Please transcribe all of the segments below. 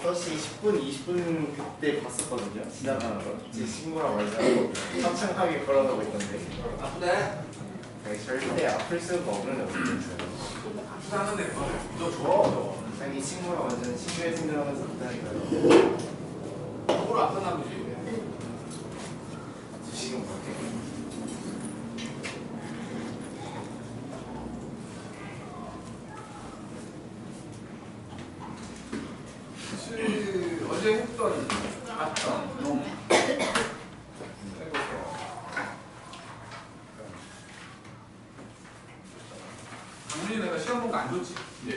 5시 10분, 20분 그때 봤었거든요. 지나가는 거. 제 친구랑 말자고 합창하게 걸어가고 있던데. 아프대? 절대 아플 수가 없는 거였어요. 아프다는데 너 줘. 자기 친구랑 완전 친구의 생각하면서 있다니까요. 거꾸로 아프나 보지. 지금 그렇게. 어제 했던 봤던 놈 해보세요. 당연히 내가 시험 본 거 안 좋지. 예.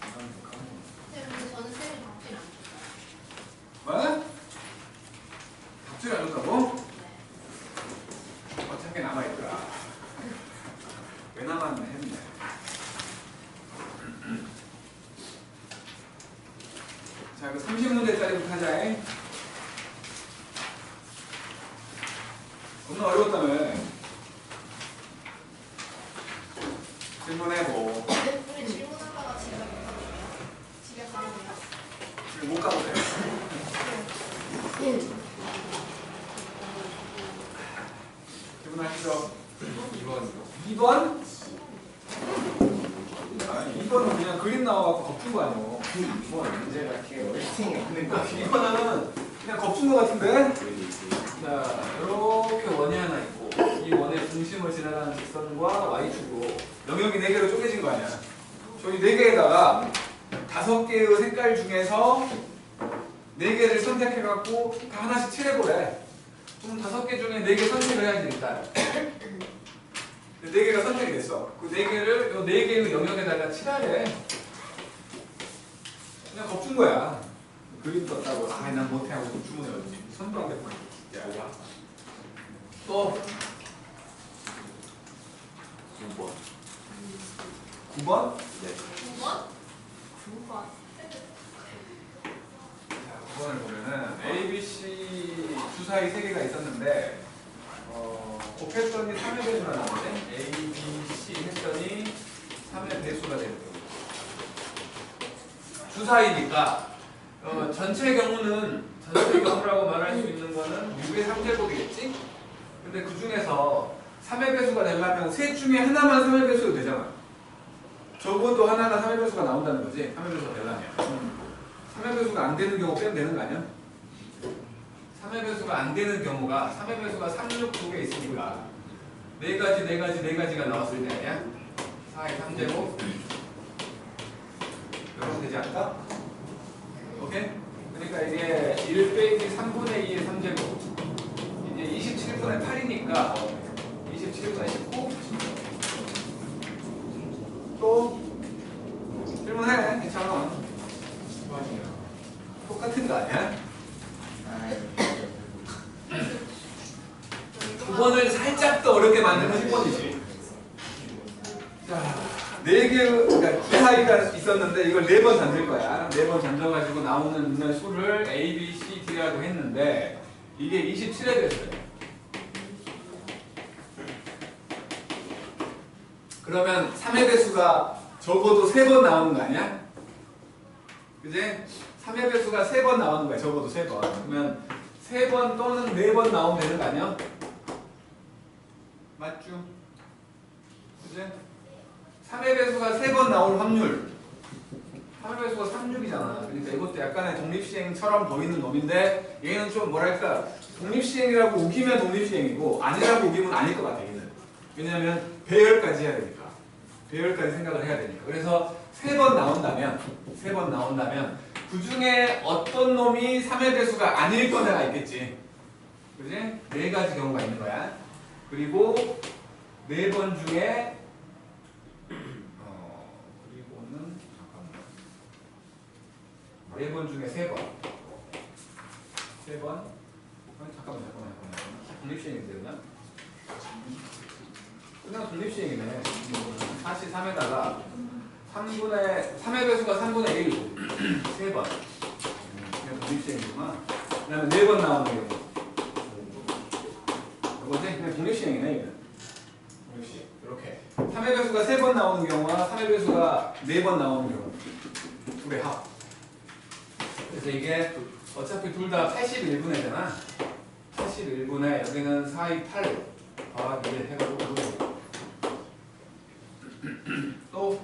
근데 저는 쌤이 답질 안 줬어요. 뭐? 답지를 안 줬다고? 어차피 남아있더라. 왜 남았네 했네. 자, 이거 30문제짜리부터 하자. 겁나 어려웠다며. 질문해보. 우리 질문하다가 집에 못 가요. 집에 가면 돼요. 못 가도 돼. 질문하시죠. 2번이요. 2번? 아니, 2번은 그냥 그림 나와갖고 겁준 거 아니야. 뭐 문제가 이렇게 웨이팅이 없는 거 같아요. 이거는 그냥 겁준 거 같은데? 자, 이렇게 원이 하나 있고 이 원의 중심을 지나가는 직선과 y축으로 영역이 4개로 쪼개진 거 아니야. 저희 4개에다가 5개의 색깔 중에서 4개를 선택해갖고 다 하나씩 칠해보래. 그럼 5개 중에 4개 선택을 해야지 일단. 4개가 선택이 됐어. 그 4개를 이 4개의 영역에다가 칠하래. 그냥 겁준 거야. 그림 떴다고 난 못해 하고 주문해야지. 선도 안 됐고. 야, 또 9번. 9번? 네. 9번? 9번. 자, 9번을 보면은 A, B, C 주사위 3개가 있었는데 곱했더니 3의 배수가 나오네. A, B, C 했더니 3의 배수가 되는 거예요. 주사위니까 전체 경우라고 말할 수 있는 거는 6의 3제곱이겠지? 근데 그 중에서 3의 배수가 되려면 셋 중에 하나만 3의 배수도 되잖아. 적어도 하나가 3의 배수가 나온다는 거지. 3의 배수가 되려면. 3의 배수가 안 되는 경우 빼면 되는 거 아니야? 3의 배수가 안 되는 경우가 3의 배수가 3, 6, 2개 있으니까 4가지가 나왔을 때 아니야? 4의 3제곱 이러면 되지 않을까? 오케이? 그러니까 이게 1 빼기 3분의 2의 3제곱 이제 27분의 8이니까 27분의 19 또 질문해. 괜찮아. 똑같은 거 아니야? 9번을 살짝 더 어렵게 만드는 10번이지. 자, 4개, 그러니까 주사위가 있었는데 이걸 4번 던질 거야. 4번 던져가지고 나오는 수를 A, B, C, D라고 했는데 이게 27에 됐어요. 그러면 3의 배수가 적어도 3번 나오는 거 아니야? 그지? 3의 배수가 3번 나오는 거야. 적어도 3번. 그러면 3번 또는 4번 나오면 되는 거 아니야? 맞죠? 그지? 3의 배수가 3번 나올 확률 3의 배수가 36이잖아. 그러니까 이것도 약간의 독립시행처럼 보이는 놈인데 얘는 좀 뭐랄까 독립시행이라고 우기면 독립시행이고 아니라고 우기면 아닐 것 같아. 얘는. 왜냐면 배열까지 해야 되니까. 배열까지 생각을 해야 되니까. 그래서 3번 나온다면 그 중에 어떤 놈이 3의 배수가 아닐 거냐가 있겠지. 그지? 4가지 경우가 있는 거야. 그리고 4번 중에 그리고는 잠깐만 4번 중에 3번 잠깐만 독립시행인데 그냥 독립시행이네. 43에다가 3의 배수가 3분의 1 3번 그냥 독립시행이구나. 그 다음에 4번 나오는 경우 이거지? 그냥 독립시행이네. 이거 독립시행 이렇게 3의 배수가 3번 나오는 경우와 3의 배수가 4번 나오는 경우 둘의 합 그래서 이게 어차피 둘 다 81분의잖아. 81분의 여기는 4, 2, 8 더하기 1 해가지고 또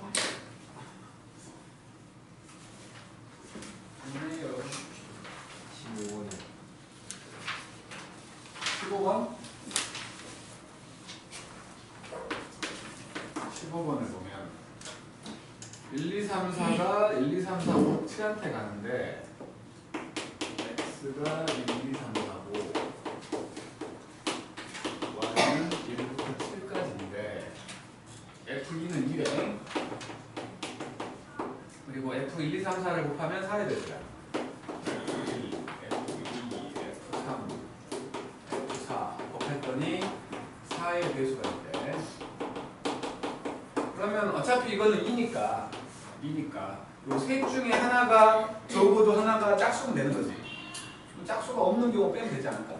15번 15번을 보면 1, 2, 3, 4가 1, 2, 3, 4, 5, 7한테 가는데 x가 1, 2, 3, 4고 y는 1부터 7까지인데 f2는 2래. 그리고 f1, 2, 3, 4를 곱하면 4의 배수야. f1, f2, f3, f4 곱했더니 4의 배수가 있대. 그러면 어차피 이거는 2니까 요 셋 중에 하나가 적어도 하나가 짝수면 되는 거지. 짝수가 없는 경우 빼면 되지 않을까?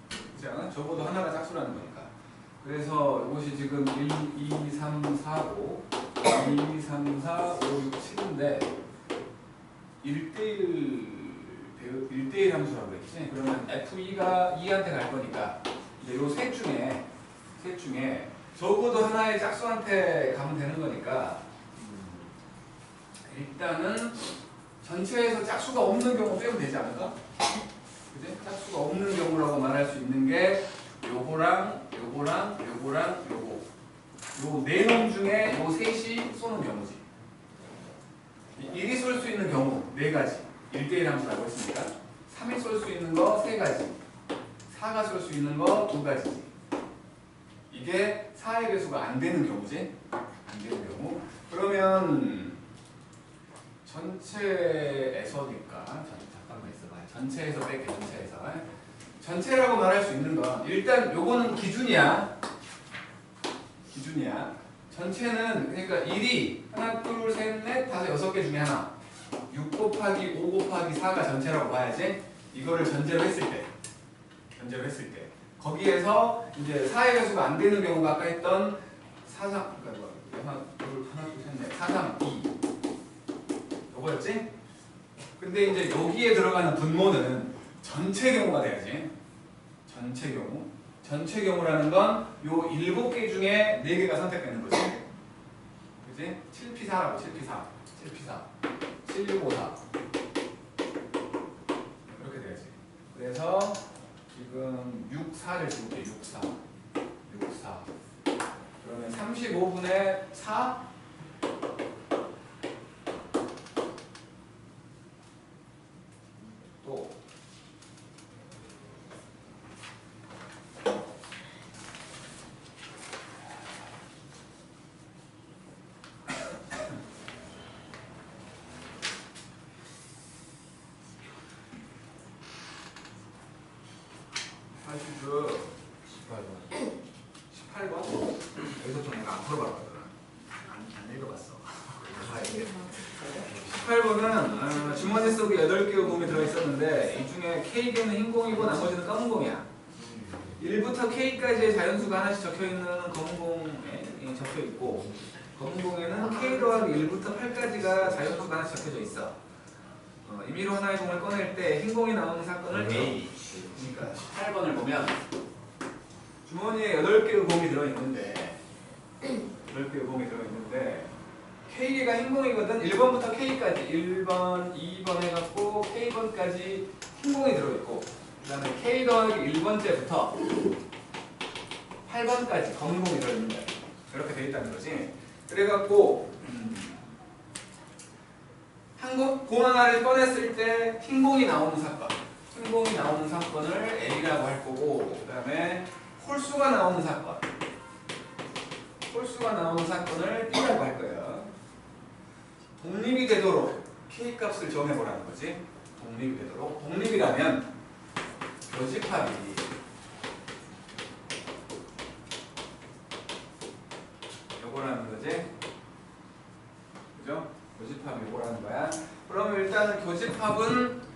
그렇지 않아? 적어도 하나가 짝수라는 거니까. 그래서 이것이 지금 1, 2, 3, 4고 1, 2, 3, 4, 5, 6, 7인데 1대1 함수라고 했지? 그러면 F2가 2한테 갈 거니까 이제 요 셋 중에 적어도 하나의 짝수한테 가면 되는 거니까 일단은 전체에서 짝수가 없는 경우 빼면 되지 않을까? 그지? 짝수가 없는 경우라고 말할 수 있는 게 요거 요 네 놈 중에 요 셋이 쏘는 경우지. 1이 쏠 수 있는 경우 네 가지 1대1 함수라고 했으니까 3이 쏠 수 있는 거 세 가지 4가 쏠 수 있는 거 두 가지지. 이게 4의 배수가 안 되는 경우지. 안 되는 경우. 그러면 전체에서니까 잠깐만 있어봐요. 전체에서 뺄게. 전체라고 말할 수 있는 건 일단 요거는 기준이야. 전체는 그러니까 1이 하나, 둘, 셋, 넷, 다섯, 6개 중에 하나. 6 곱하기 5 곱하기 4가 전체라고 봐야지. 이거를 전제로 했을 때. 거기에서 이제 4의 배수가 안 되는 경우가 아까 했던 4, 3, 그러니까 하나, 둘, 셋, 넷, 4, 3, 2 요거였지? 근데 이제 여기에 들어가는 분모는 전체 경우가 돼야지. 전체 경우라는 건 요 7개 중에 4개가 선택되는 거지. 그지? 7P4라고 7P4 7654 이렇게 돼야지. 그래서 지금 64를 지울게. 64 그러면 35분의 4 또 사실 그 18번 여기서 좀 내가 안 풀어봤거든. 안 읽어봤어. 18번은 주머니 속에 8개의 곰이 들어있었는데 이 중에 K개는 흰 공이고 나머지는 검은 공이야. 1부터 K까지의 자연수가 하나씩 적혀있는 검은 공에 적혀있고 검은 공에는 K 더하기 1부터 8까지가 자연수가 하나씩 적혀져 있어. 임의로 하나의 공을 꺼낼 때 흰 공이 나오는 사건을 A. 그러니까 18번을 보면 주머니에 8개의 공이 들어있는데 K개가 흰 공이거든. 1번부터 K까지 1번, 2번 해갖고 K번까지 흰 공이 들어있고 그 다음에 K 더하기 1번째부터 8번까지 검은 공이 들어있는 거야. 이렇게 돼 있다는 거지. 그래갖고 공 하나를 꺼냈을 때 흰 공이 나오는 사건을 A라고 할 거고 그 다음에 홀수가 나오는 사건을 B라고 할 거예요. 독립이 되도록 K값을 정해보라는 거지. 독립이라면 교집합이 요거라는 거지. 그죠? 교집합이 요거라는 거야. 그러면 일단은 교집합은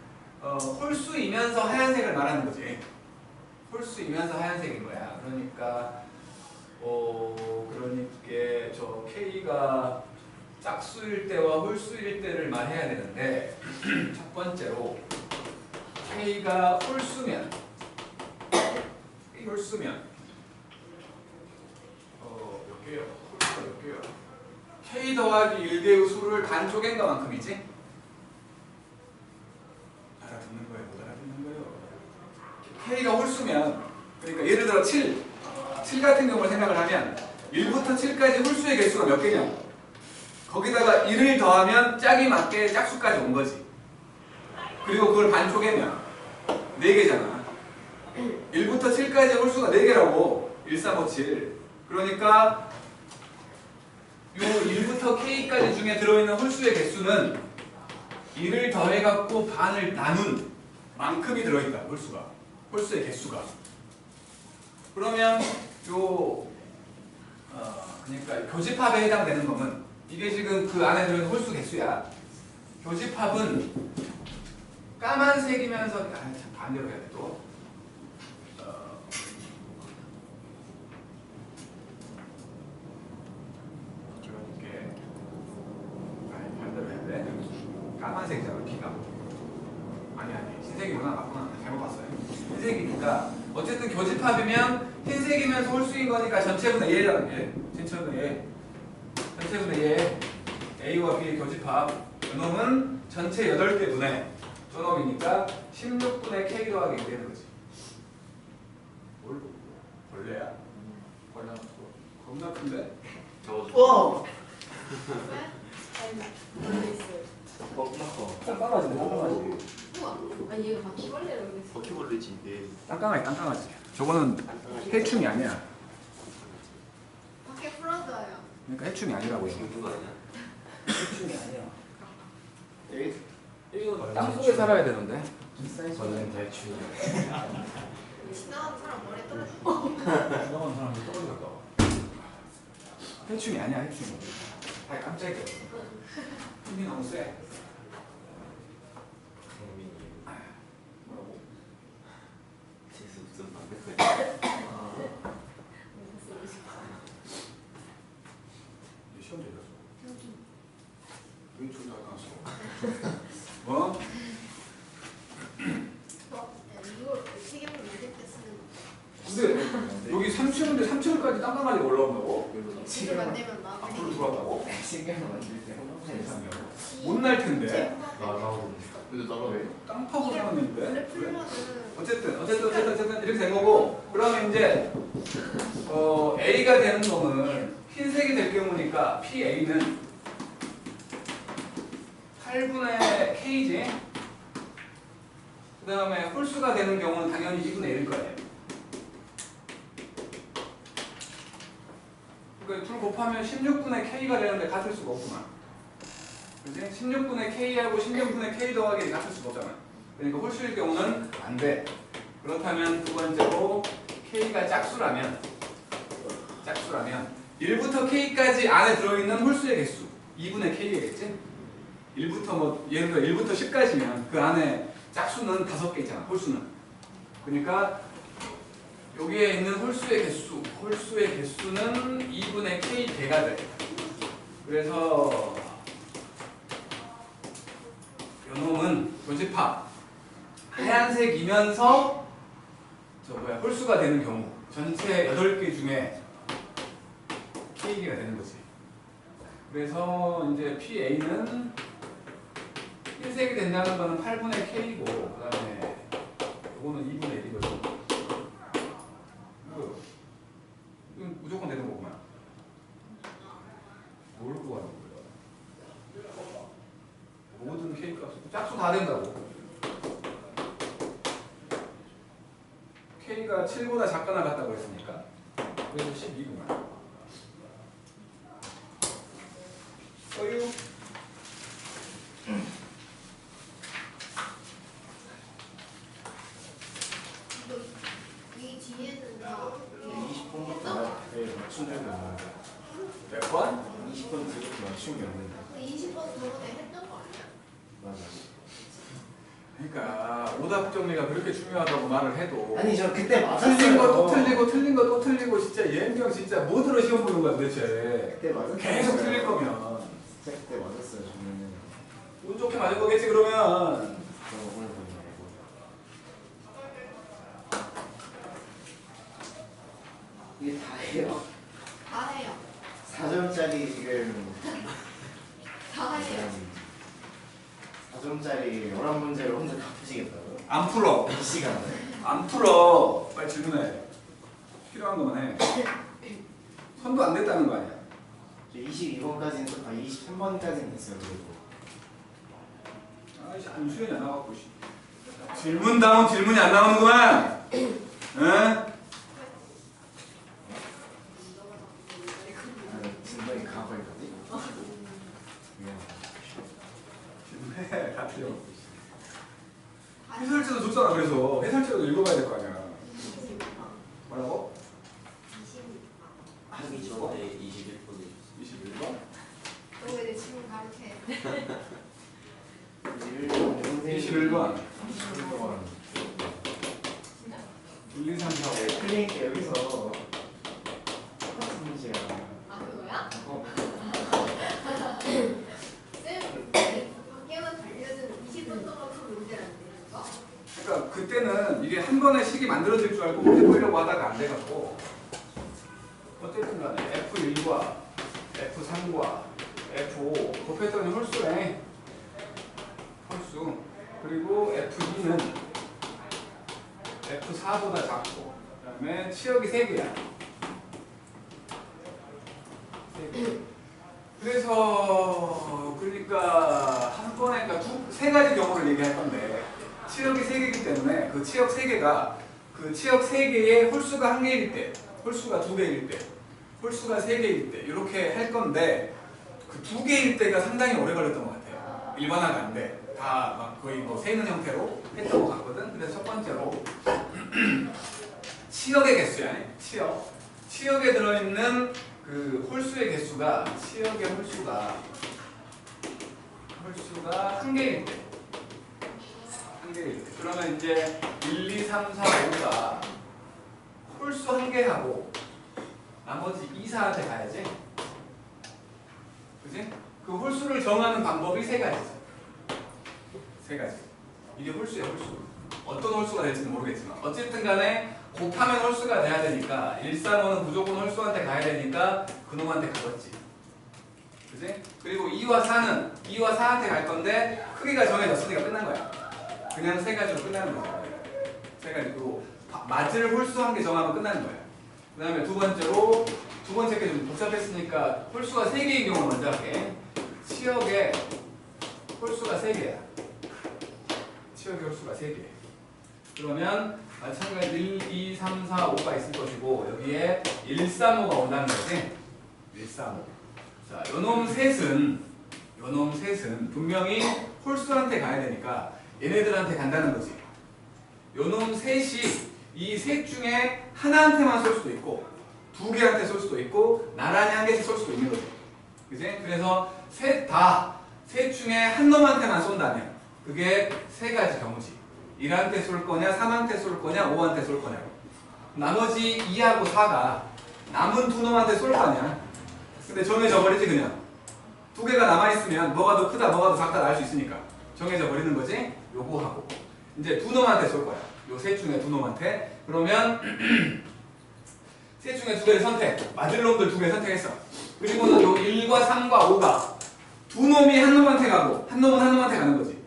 홀수이면서 하얀색을 말하는 거지. 홀수이면서 하얀색인 거야. 그러니까 저 K가 짝수일 때와 홀수일 때를 말해야 되는데 첫 번째로 K가 홀수면 몇 개요? 홀수가 몇 개요? K 더하기 1개의 수를 단조개인 것만큼이지? 알아듣는 거예요? 못 알아듣는 거예요? K가 홀수면 그러니까 예를 들어 7 같은 경우를 생각을 하면 1부터 7까지 홀수의 개수가 몇 개냐? 거기다가 1을 더하면 짝이 맞게 짝수까지 온 거지. 그리고 그걸 반초개면 4개잖아. 1부터 7까지 홀수가 4개라고. 1, 3, 5, 7. 그러니까 요 1부터 K까지 중에 들어있는 홀수의 개수는 1을 더해갖고 반을 나눈 만큼이 들어있다. 홀수의 개수가. 그러면 요 그러니까 교집합에 해당되는 놈은 이게 지금 그 안에 들어있는 홀수 개수야. 교집합은 까만색이면서 참 반대로 해야 돼 또. 이렇게 반대로 해야 돼. 까만색이잖아 B가. 아니 흰색이구나. 맞구나. 잘못 봤어요. 흰색이니까 어쨌든 교집합이면 흰색이면서 홀수인 거니까 전체분의 얘라는 게 전체분의 얘 A와 B의 교집합 요놈은 전체 8개 분의 쪼놈이니까 16분의 K 더하기 1 되는 거지. 뭘? 벌레야? 걸려. 겁나 큰데? 와. 왜? 원래 있어요. 깜깜하지 깜깜하지. 우와. 아니 얘가 바퀴벌레라고 그랬어. 바퀴벌레지. 예. 깜깜하지. 저거는 해충이 아니야. 밖에 풀어줘요. 그러니까 해충이 아니라고요. 죽는 거 아니야? 해충이 아니야. 이거 땅 속에 살아야 되는데. 저는 대충. 지나가는 사람 머리에 떨어져. 지나가는 사람이 떨어졌다. 해충이 아니야 해충이. 아 깜짝이야. 힘이 너무 세. 뭐라고? 재수 없음 안 시험 들렸어. 왜 저기 나갔어? 뭐? 이걸 책임을 만들 때 쓰는 거. 근데 여기 3층인데 3층까지 깜깜하게 올라온다고? 이걸 만들면 나 앞으로 들어왔다고? 신경 만들 때 세상에. 못날 텐데. 근데 나가 왜? 땅 파고 원래 살았는데. 풀면은 어쨌든 이렇게 된 거고. 그러면 이제 A가 되는 놈은 흰색이 될 경우니까 PA는 8분의 K지. 그 다음에 홀수가 되는 경우는 당연히 2분의 1일 거예요. 그러니까 둘 곱하면 16분의 K가 되는데 같을 수가 없구만. 그지? 16분의 K하고 16분의 K 더하기 같을 수가 없잖아. 그러니까 홀수일 경우는 안 돼. 그렇다면 두 번째로 K가 짝수라면 1부터 K까지 안에 들어있는 홀수의 개수 2분의 K겠지? 1부터 뭐 예를 들어 1부터 10까지면 그 안에 짝수는 5개 있잖아. 홀수는. 그러니까 여기에 있는 홀수의 개수는 2분의 K 개가 돼. 그래서 요놈은 교집합 하얀색이면서 홀수가 되는 경우 전체 8개 중에 K개가 되는 거지. 그래서 이제 PA는 흰색이 된다는 거는 8분의 K고 그 다음에 요거는 2분의 1이거든. 이건 무조건 되는 거구만. 뭘 구하는 거야? 모든 K 값 짝수 다 된다고. K가 7보다 작거나 같다고 했으니까 그래서 12구만. 서유. 이 뒤에는 다 20분 네, 맞춘 적이 없는데. 몇 번? 20분 뒤에 맞춘 게 없는데. 20번 저번에 했던 거 아니야? 맞아. 그러니까 오답 정리가 그렇게 중요하다고 말을 해도 아니 저 그때 틀린 거 또 맞았어요. 틀리고 틀린 거 또 틀리고 진짜 예은경 진짜 뭐 들어 시험 보는 거야 도대체. 그때 맞았어요. 계속 틀릴 거면 시작 때 맞았어요. 저는 운 좋게 맞은 거겠지 그러면. 저 오늘 보는 거. 이게 다예요. 다 해요. 4점짜리 지금 다 해요. 4점짜리 11문제를 혼자 다 푸시겠다고요? 안 풀어. 이 시간에? 안 풀어. 빨리 질문해. 필요한 것만 해. 선도 안 됐다는 거 아니야. 22번까지는 23번까지는 됐어요. 그리고 아이씨, 안 수련이 안 나왔고. 씨. 질문 다운 질문이 안 나오는구만. 응? 진동이 가버리거든? 질문해. 다 틀려. 해설지도 줬잖아. 그래서 해설지도 읽어봐야 될 거 아니야. 뭐라고? 하기 전에 21분에 21번? 너 왜 내 친구 가르쳐? 21번. 21번 1, 2, 3, 4, 5. 네, 클리닉 여기서 똑같은 문제야. 아 그거야? 어, 쌤 밖에만 달려든 20분 동안 푼 문제란데 그거? 그러니까 그때는 이게 한 번에 식이 만들어질 줄 알고 해보려고 하다가 안 돼갖고 어쨌든 간에 F1과 F3과 F5 곱했더니 홀수네. 홀수. 그리고 F2는 F4보다 작고 그 다음에 치역이 3개야. 3개. 그래서 그러니까 한 번에 그러니까 세 가지 경우를 얘기할 건데 치역이 3개이기 때문에 그 치역 3개가 그 치역 3개의 홀수가 1개일 때, 홀수가 2개일 때, 홀수가 3개일 때 이렇게 할 건데 그 2개일 때가 상당히 오래 걸렸던 것 같아요. 일반화가 안 돼. 다 막 거의 뭐 세는 형태로 했던 것 같거든. 그래서 첫 번째로 치역의 개수야. 치역에 들어있는 그 홀수의 개수가 치역의 홀수가 1개일 때. 1개일 때. 그러면 이제 1, 2, 3, 4, 5가 홀수 1개하고 나머지 2, 4한테 가야지. 그지? 그 홀수를 정하는 방법이 3가지 있어. 3가지. 이게 홀수야, 홀수. 어떤 홀수가 될지는 모르겠지만 어쨌든 간에 곱하면 홀수가 돼야 되니까 1, 3, 5는 무조건 홀수한테 가야 되니까 그놈한테 가겠지. 그지? 그리고 2와 4한테 갈 건데 크기가 정해졌으니까 끝난 거야. 그냥 3가지로 끝나는 거야. 3가지로 맞을 홀수 1개 정하면 끝나는 거야. 그 다음에 두 번째 게 좀 복잡했으니까 홀수가 3개인 경우 먼저 할게. 치역의 홀수가 3개야. 치역의 홀수가 3개. 그러면 마찬가지로 1, 2, 3, 4, 5가 있을 것이고 여기에 1, 3, 5가 온다는 거지. 1, 3, 5. 자, 요놈 셋은 분명히 홀수한테 가야 되니까 얘네들한테 간다는 거지. 요놈 셋이 이 셋 중에 하나한테만 쏠 수도 있고 2개한테 쏠 수도 있고 나란히 1개씩 쏠 수도 있는 거지. 그지? 그래서 셋 중에 한 놈한테만 쏜다면 그게 3가지 경우지. 1한테 쏠 거냐, 3한테 쏠 거냐, 5한테 쏠 거냐고. 나머지 2하고 4가 남은 2놈한테 쏠 거냐. 근데 정해져 버리지 그냥. 2개가 남아있으면 뭐가 더 크다, 뭐가 더 작다 알 수 있으니까 정해져 버리는 거지. 요거 하고 이제 2놈한테 쏠 거야. 요 셋 중에 2놈한테. 그러면 셋 중에 2개를 선택. 맞을 놈들 2개 선택했어. 그리고는 요 1과 3과 5가 2놈이 한 놈한테 가고 한 놈은 한 놈한테 가는 거지.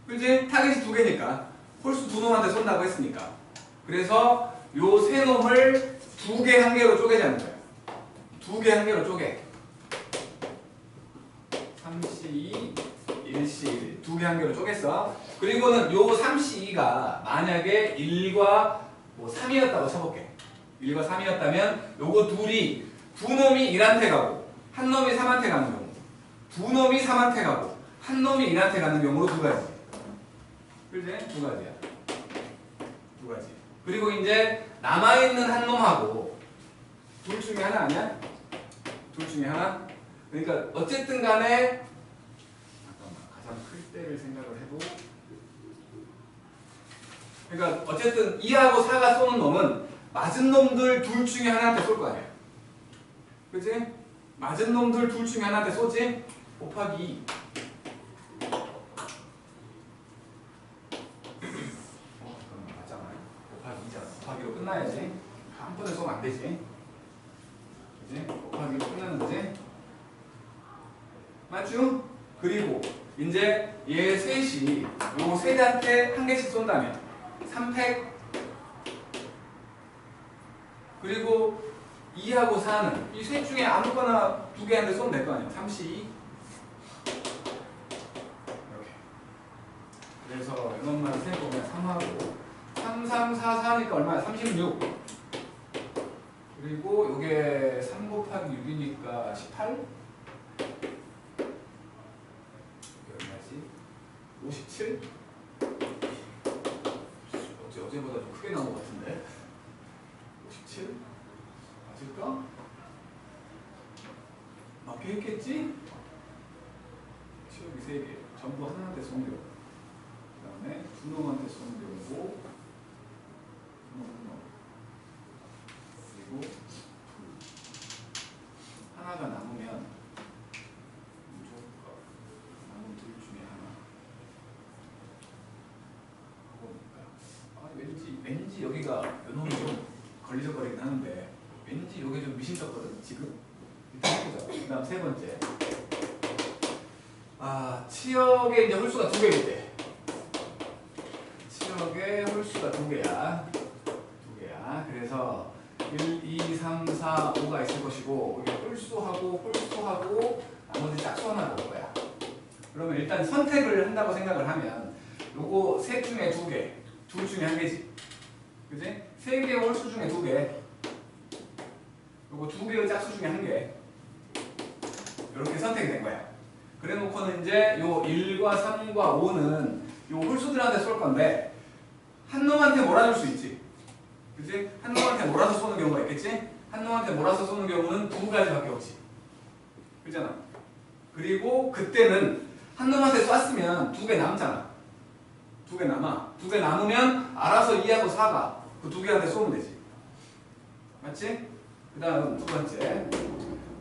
그치? 타겟이 2개니까 홀수 2놈한테 쏜다고 했으니까. 그래서 요 세 놈을 2개 1개로 쪼개자는 거야. 2개 1개로 쪼개. 3C2, 1C1 2개 1개로 쪼갰어. 그리고는 요 3C2가 만약에 1과 뭐 3이었다고 쳐볼게. 1과 3이었다면 요거 둘이 2놈이 1한테 가고 한 놈이 3한테 가는 경우, 2놈이 3한테 가고 한 놈이 1한테 가는 경우로 2가지. 그지? 2가지야. 2가지. 그리고 이제 남아있는 한 놈하고 둘 중에 하나 아니야? 둘 중에 하나? 그러니까 어쨌든 간에 잠깐만 가장 클 때를 생각을 해보. 그러니까 어쨌든 2하고 4가 쏘는 놈은 맞은 놈들 둘 중에 하나한테 쏠 거 아니야. 그치? 맞은 놈들 둘 중에 하나한테 쏘지? 곱하기 2. 잠깐만, 맞잖아. 곱하기 2잖아. 곱하기로 끝나야지. 한 번에 쏘면 안 되지. 그지? 곱하기로 끝나는 거지? 맞죠? 그리고 이제 얘 셋이 요 셋한테 한 개씩 쏜다면 3팩 그리고 2하고 4는 이 셋 중에 아무거나 두 개한테 쏘면 될 거 아니야. 32 이렇게. 그래서 이것만 세보면 3하고 3, 3, 4, 4니까 얼마야? 36 그리고 요게 3 곱하기 6이니까 18 57? 어제보다 좀 크게 나온 것 같은데 57? 맞을까? 맞게 했겠지? 치우기 3개 전부 하나한테 쏘면 되고 그 다음에 두 놈한테 쏘면 되고 그리고 둘 하나가 남으면 남은 둘 중에 하나 왠지 여기가 요놈이 좀 걸리적거리긴 하는데 왠지 여기 좀 미심쩍거든 지금. 일단 해보자. 그 다음 세 번째 치역에 이제 홀수가 두 개인데 치역에 홀수가 두 개야. 그래서 1, 2, 3, 4, 5가 있을 것이고 이게 홀수하고 나머지 짝수 하나 나올 거야. 그러면 일단 선택을 한다고 생각을 하면 요거 셋 중에 두 개, 둘 중에 한 개지. 그지? 세 개의 홀수 중에 두 개. 요거 두 개의 짝수 중에 한 개. 이렇게 선택이 된 거야. 그래 놓고는 이제 요 1과 3과 5는 요 홀수들한테 쏠 건데 한 놈한테 몰아줄 수 있지. 그지? 한 놈한테 몰아서 쏘는 경우가 있겠지? 한 놈한테 몰아서 쏘는 경우는 두 가지밖에 없지. 그잖아. 그리고 그때는 한 놈한테 쐈으면 두 개 남잖아. 두 개 남아. 두 개 남으면 알아서 2하고 4가 그 두 개한테 쏘면 되지. 맞지? 그 다음 두 번째.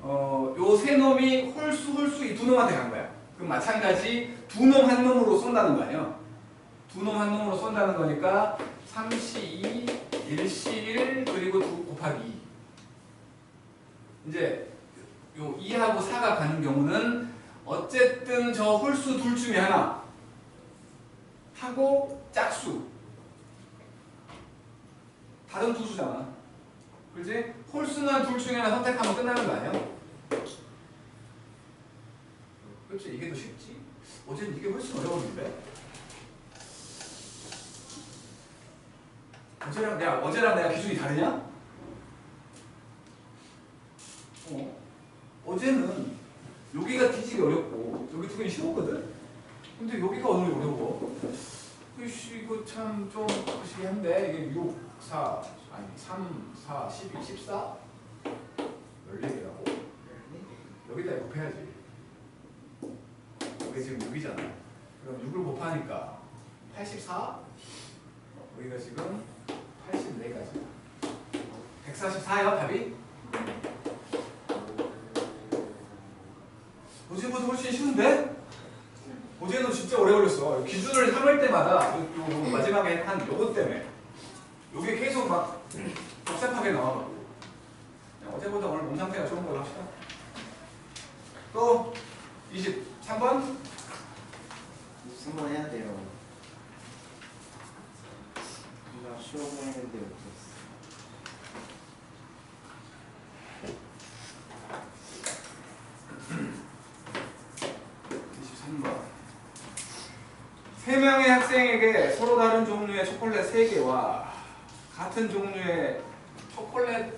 요 세 놈이 홀수 이 두 놈한테 간 거야. 그럼 마찬가지 두 놈 한 놈으로 쏜다는 거 아니야? 두 놈 한 놈으로 쏜다는 거니까 3C2, 1C1 그리고 2 곱하기 2. 이제 요 2하고 4가 가는 경우는 어쨌든 저 홀수 둘 중에 하나 하고 짝수 다른 두 수잖아. 그렇지? 홀수는 둘 중에 하나 선택하면 끝나는 거 아니야? 그렇지? 이게 더 쉽지? 어제는 이게 훨씬 어려웠는데? 어제랑 내가 기준이 다르냐? 어제는 여기가 뒤지기 어렵고 여기 두 개는 쉬웠거든? 근데 여기가 오늘 어려워. 이거 참 좀 그시기 한데 이게 6, 4, 아니 3, 4, 12, 14? 14개라고? 여기다 곱해야지. 여기 지금 6이잖아. 그럼 6을 곱하니까 84? 여기가 지금 84가지. 144야 답이? 어제보다 훨씬 쉬운데? 어제는 진짜 오래 걸렸어. 기준을 삼을 때마다 요 마지막에 한 요것 때문에 요게 계속 막 복잡하게 나와가지고 어제보다 오늘 몸 상태가 좋은 걸로 합시다. 또 23번 3번 해야 돼요. 우리가 쉬워 보이는데 없었어. 23번 3명의 학생에게 서로 다른 종류의 초콜릿 3개와 같은 종류의 초콜릿이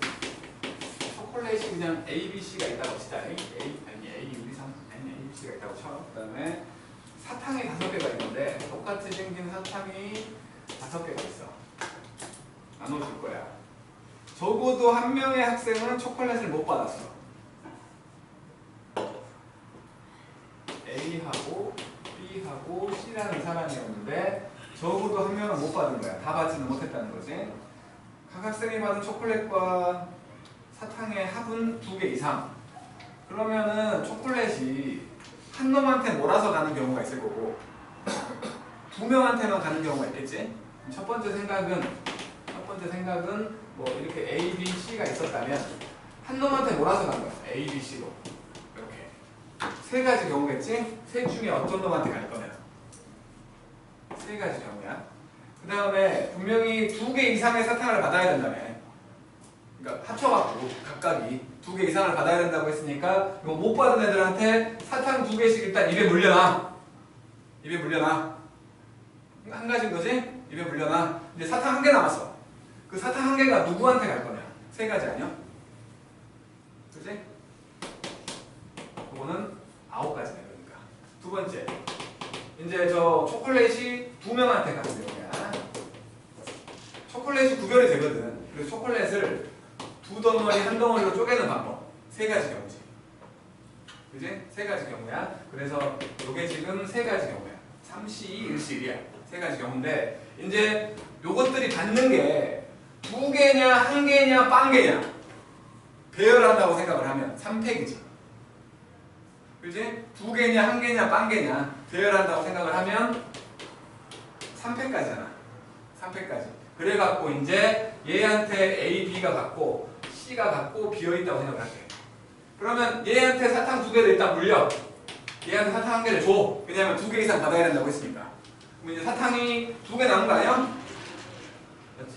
그냥 A, B, C가 있다고 합시다. A, 2, 3, N, A, B, C가 있다고 쳐. 그 다음에 사탕이 5개가 있는데 똑같이 생긴 사탕이 5개가 있어. 나눠줄 거야. 적어도 한 명의 학생은 초콜릿을 못 받았어. A하고 B하고 C라는 사람이었는데 적어도 한 명은 못 받은 거야. 다 받지는 못했다는 거지. 각 학생이 받은 초콜릿과 사탕의 합은 2개 이상. 그러면은 초콜릿이 한 놈한테 몰아서 가는 경우가 있을 거고 두 명한테만 가는 경우가 있겠지? 첫 번째 생각은 뭐 이렇게 A, B, C가 있었다면 한 놈한테 몰아서 간 거야. A, B, C로 이렇게 세 가지 경우겠지? 셋 중에 어떤 놈한테 갈 거면 세 가지 경우야. 그 다음에 분명히 2개 이상의 사탕을 받아야 된다며. 그러니까 합쳐갖고 각각이 2개 이상을 받아야 된다고 했으니까 이거 못 받은 애들한테 사탕 2개씩 일단 입에 물려놔. 한 가지인 거지? 입에 물려놔. 이제 사탕 1개 남았어. 그 사탕 1개가 누구한테 갈 거냐? 세 가지 아니야? 그치? 그거는 9가지네. 그러니까 두 번째 이제 저 초콜릿이 2명한테 가는 경우야. 초콜릿이 구별이 되거든. 그래서 초콜릿을 2덩어리 한 덩어리로 쪼개는 방법. 세 가지 경우지. 그지? 세 가지 경우야. 그래서 요게 지금 세 가지 경우야. 3C, 1C1이야. 세 가지 경우인데 이제 요것들이 받는 게 2개냐, 1개냐, 빵개냐 배열한다고 생각을 하면 3팩이지. 그지? 2개냐, 1개냐, 빵개냐 배열한다고 생각을 하면 3팩까지잖아. 3팩까지. 그래갖고 이제 얘한테 A, B가 갖고 C가 갖고 비어있다고 생각을 할게. 그러면 얘한테 사탕 2개를 일단 물려. 얘한테 사탕 1개를 줘. 왜냐하면 2개 이상 받아야 된다고 했으니까. 그럼 이제 사탕이 2개 남은 거 아니야? 맞지?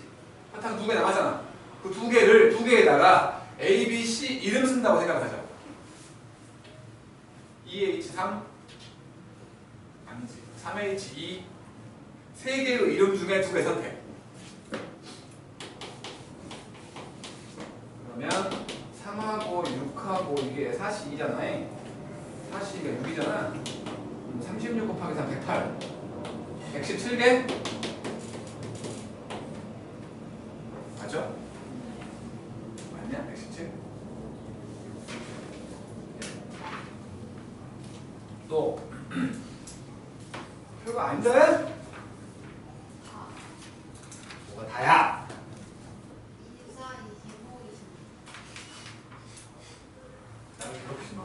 사탕 2개 남았잖아. 그 2개에다가 A, B, C 이름 쓴다고 생각을 하자. EH3 아니지. 3H2 세 개의 이름 중에 2개 선택. 그러면 3하고 6하고 이게 42잖아. 42가 6이잖아. 36 곱하기 3 108. 117개? 맞죠? 맞냐? 117? 또 별거 아닌데? 뭐가 다야? 24, 25, 26. 나를 괴롭히지 마.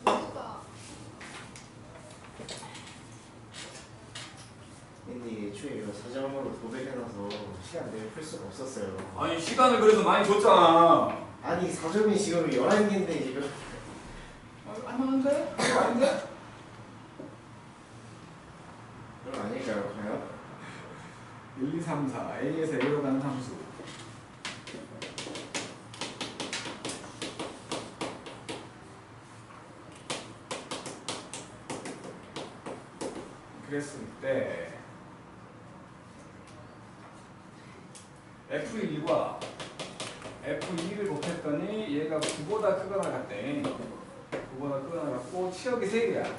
뭐가? 근데 애초에 이거 사정으로 도배해놔서 시간 내에 풀 수가 없었어요. 아니 시간을 그래서 많이 줬잖아. 아니 4점이 지금 11개인데 지금 할만한데? 별거 아닌데? 그럼 아닐까요? 과연? 1, 2, 3, 4 A에서 A로 가는 함수. 그랬을 때 F1과 F2를 곱했더니 얘가 9보다 크거나 같대. 9보다 크거나 같고 치역이 3개야.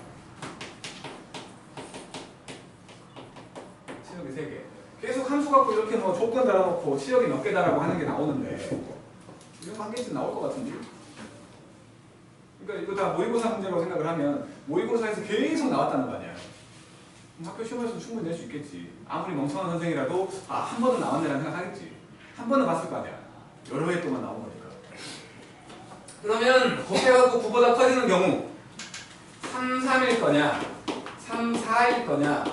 치역이 3개. 계속 함수 갖고 이렇게 뭐 조건 달아놓고 치역이 몇 개다라고 하는 게 나오는데 이런 한 개쯤 나올 것 같은데. 그러니까 이거 다 모의고사 문제라고 생각을 하면 모의고사에서 계속 나왔다는 거 아니야. 학교 시험에서 충분히 낼 수 있겠지. 아무리 멍청한 선생이라도 한 번은 나왔네라는 생각하겠지. 한 번은 봤을 거 아니야. 여러 해 동안 나온 거니까. 그러면 곱해갖고 9보다 커지는 경우 3, 3일 거냐 3, 4일 거냐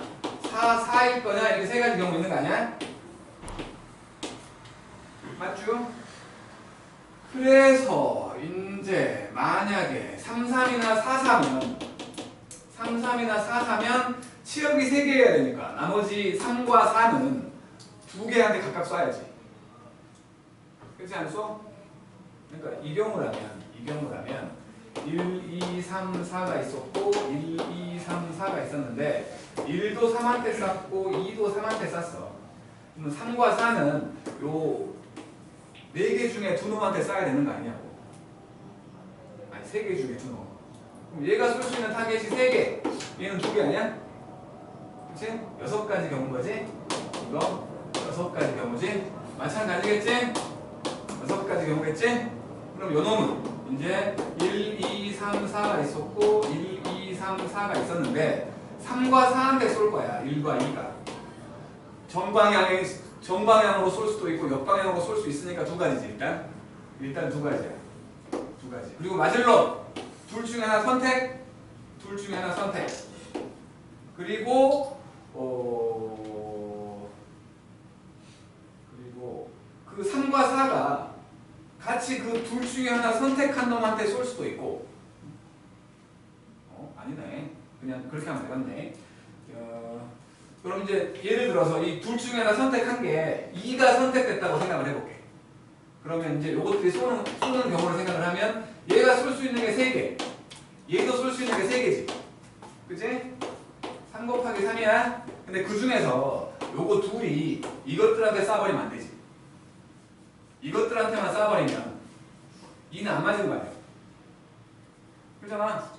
4, 4일 거냐 이렇게 세 가지 경우 있는 거 아니야? 맞죠? 그래서 이제 만약에 3, 3이나 4, 4면 3, 3이나 4, 4면 치역이 3개여야 되니까 나머지 3과 4는 2개한테 각각 쏴야지. 그렇지 않소? 그러니까 이 경우라면 1, 2, 3, 4가 있었고 1, 2, 3, 4가 있었는데 1도 3한테 쐈고 2도 3한테 쐈어. 그럼 3과 4는 요 4개 중에 2놈한테 쏴야 되는 거 아니냐고. 아니 3개 중에 2놈. 그럼 얘가 쏠 수 있는 타겟이 3개. 얘는 2개 아니야? 그치? 6가지 경우인 거지? 이거 6가지 경우지? 마찬가지겠지? 6가지 경우겠지? 그럼 요 놈은 이제 1, 2, 3, 4가 있었고 1, 2, 3, 4가 있었는데 3과 4한테 쏠 거야. 1과 2가. 정방향으로 쏠 수도 있고 역방향으로 쏠 수 있으니까 2가지지 일단. 일단 2가지야. 두 가지. 그리고 맞을 놈. 둘 중에 하나 선택. 둘 중에 하나 선택. 그리고 그리고 그 3과 4가 같이 그 둘 중에 하나 선택한 놈한테 쏠 수도 있고. 아니네. 그냥 그렇게 하면 되겠네. 그럼 이제 예를 들어서 이 둘 중에 하나 선택한 게 2가 선택됐다고 생각을 해볼게. 그러면 이제 요것들이 쏘는 경우를 생각을 하면 얘가 쏠 수 있는 게 3개. 얘도 쏠 수 있는 게 3개지. 그치? 3 곱하기 3이야. 근데 그 중에서 요거 둘이 이것들한테 쏴버리면 안 되지. 이것들한테만 쏴버리면 2는 안 맞은 거 아니야. 그렇잖아.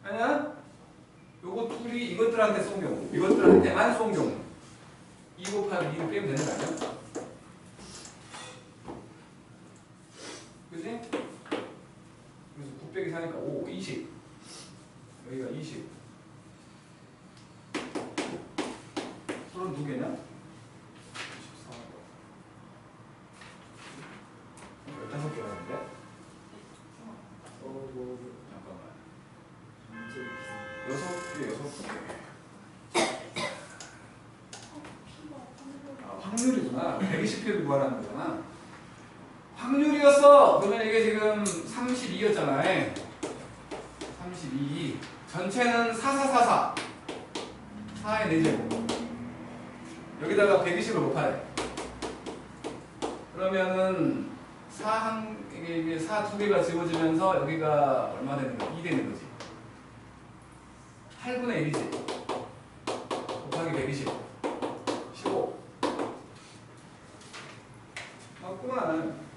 아니야? 요거 둘이 이것들한테 쏜 경우, 이것들한테만 쏜 경우 2 곱하기 2를 빼면 되는 거 아니야? 그치? 그래서 9 빼기 4니까 5, 20. 여기가 20. 서른 두 개냐? 15개가 있는데? 잠깐만. 6개. 아, 확률이구나. 120표를 구하라는 거잖아. 확률이었어. 그러면 이게 지금 32였잖아. 32. 전체는 4444. 4의 4제곱. 여기다가 120을 곱하래. 그러면은 4 두 개가 지워지면서 여기가 얼마 되는 거지? 2 되는 거지. 8분의 1이지. 곱하기 120. 15. 맞구만.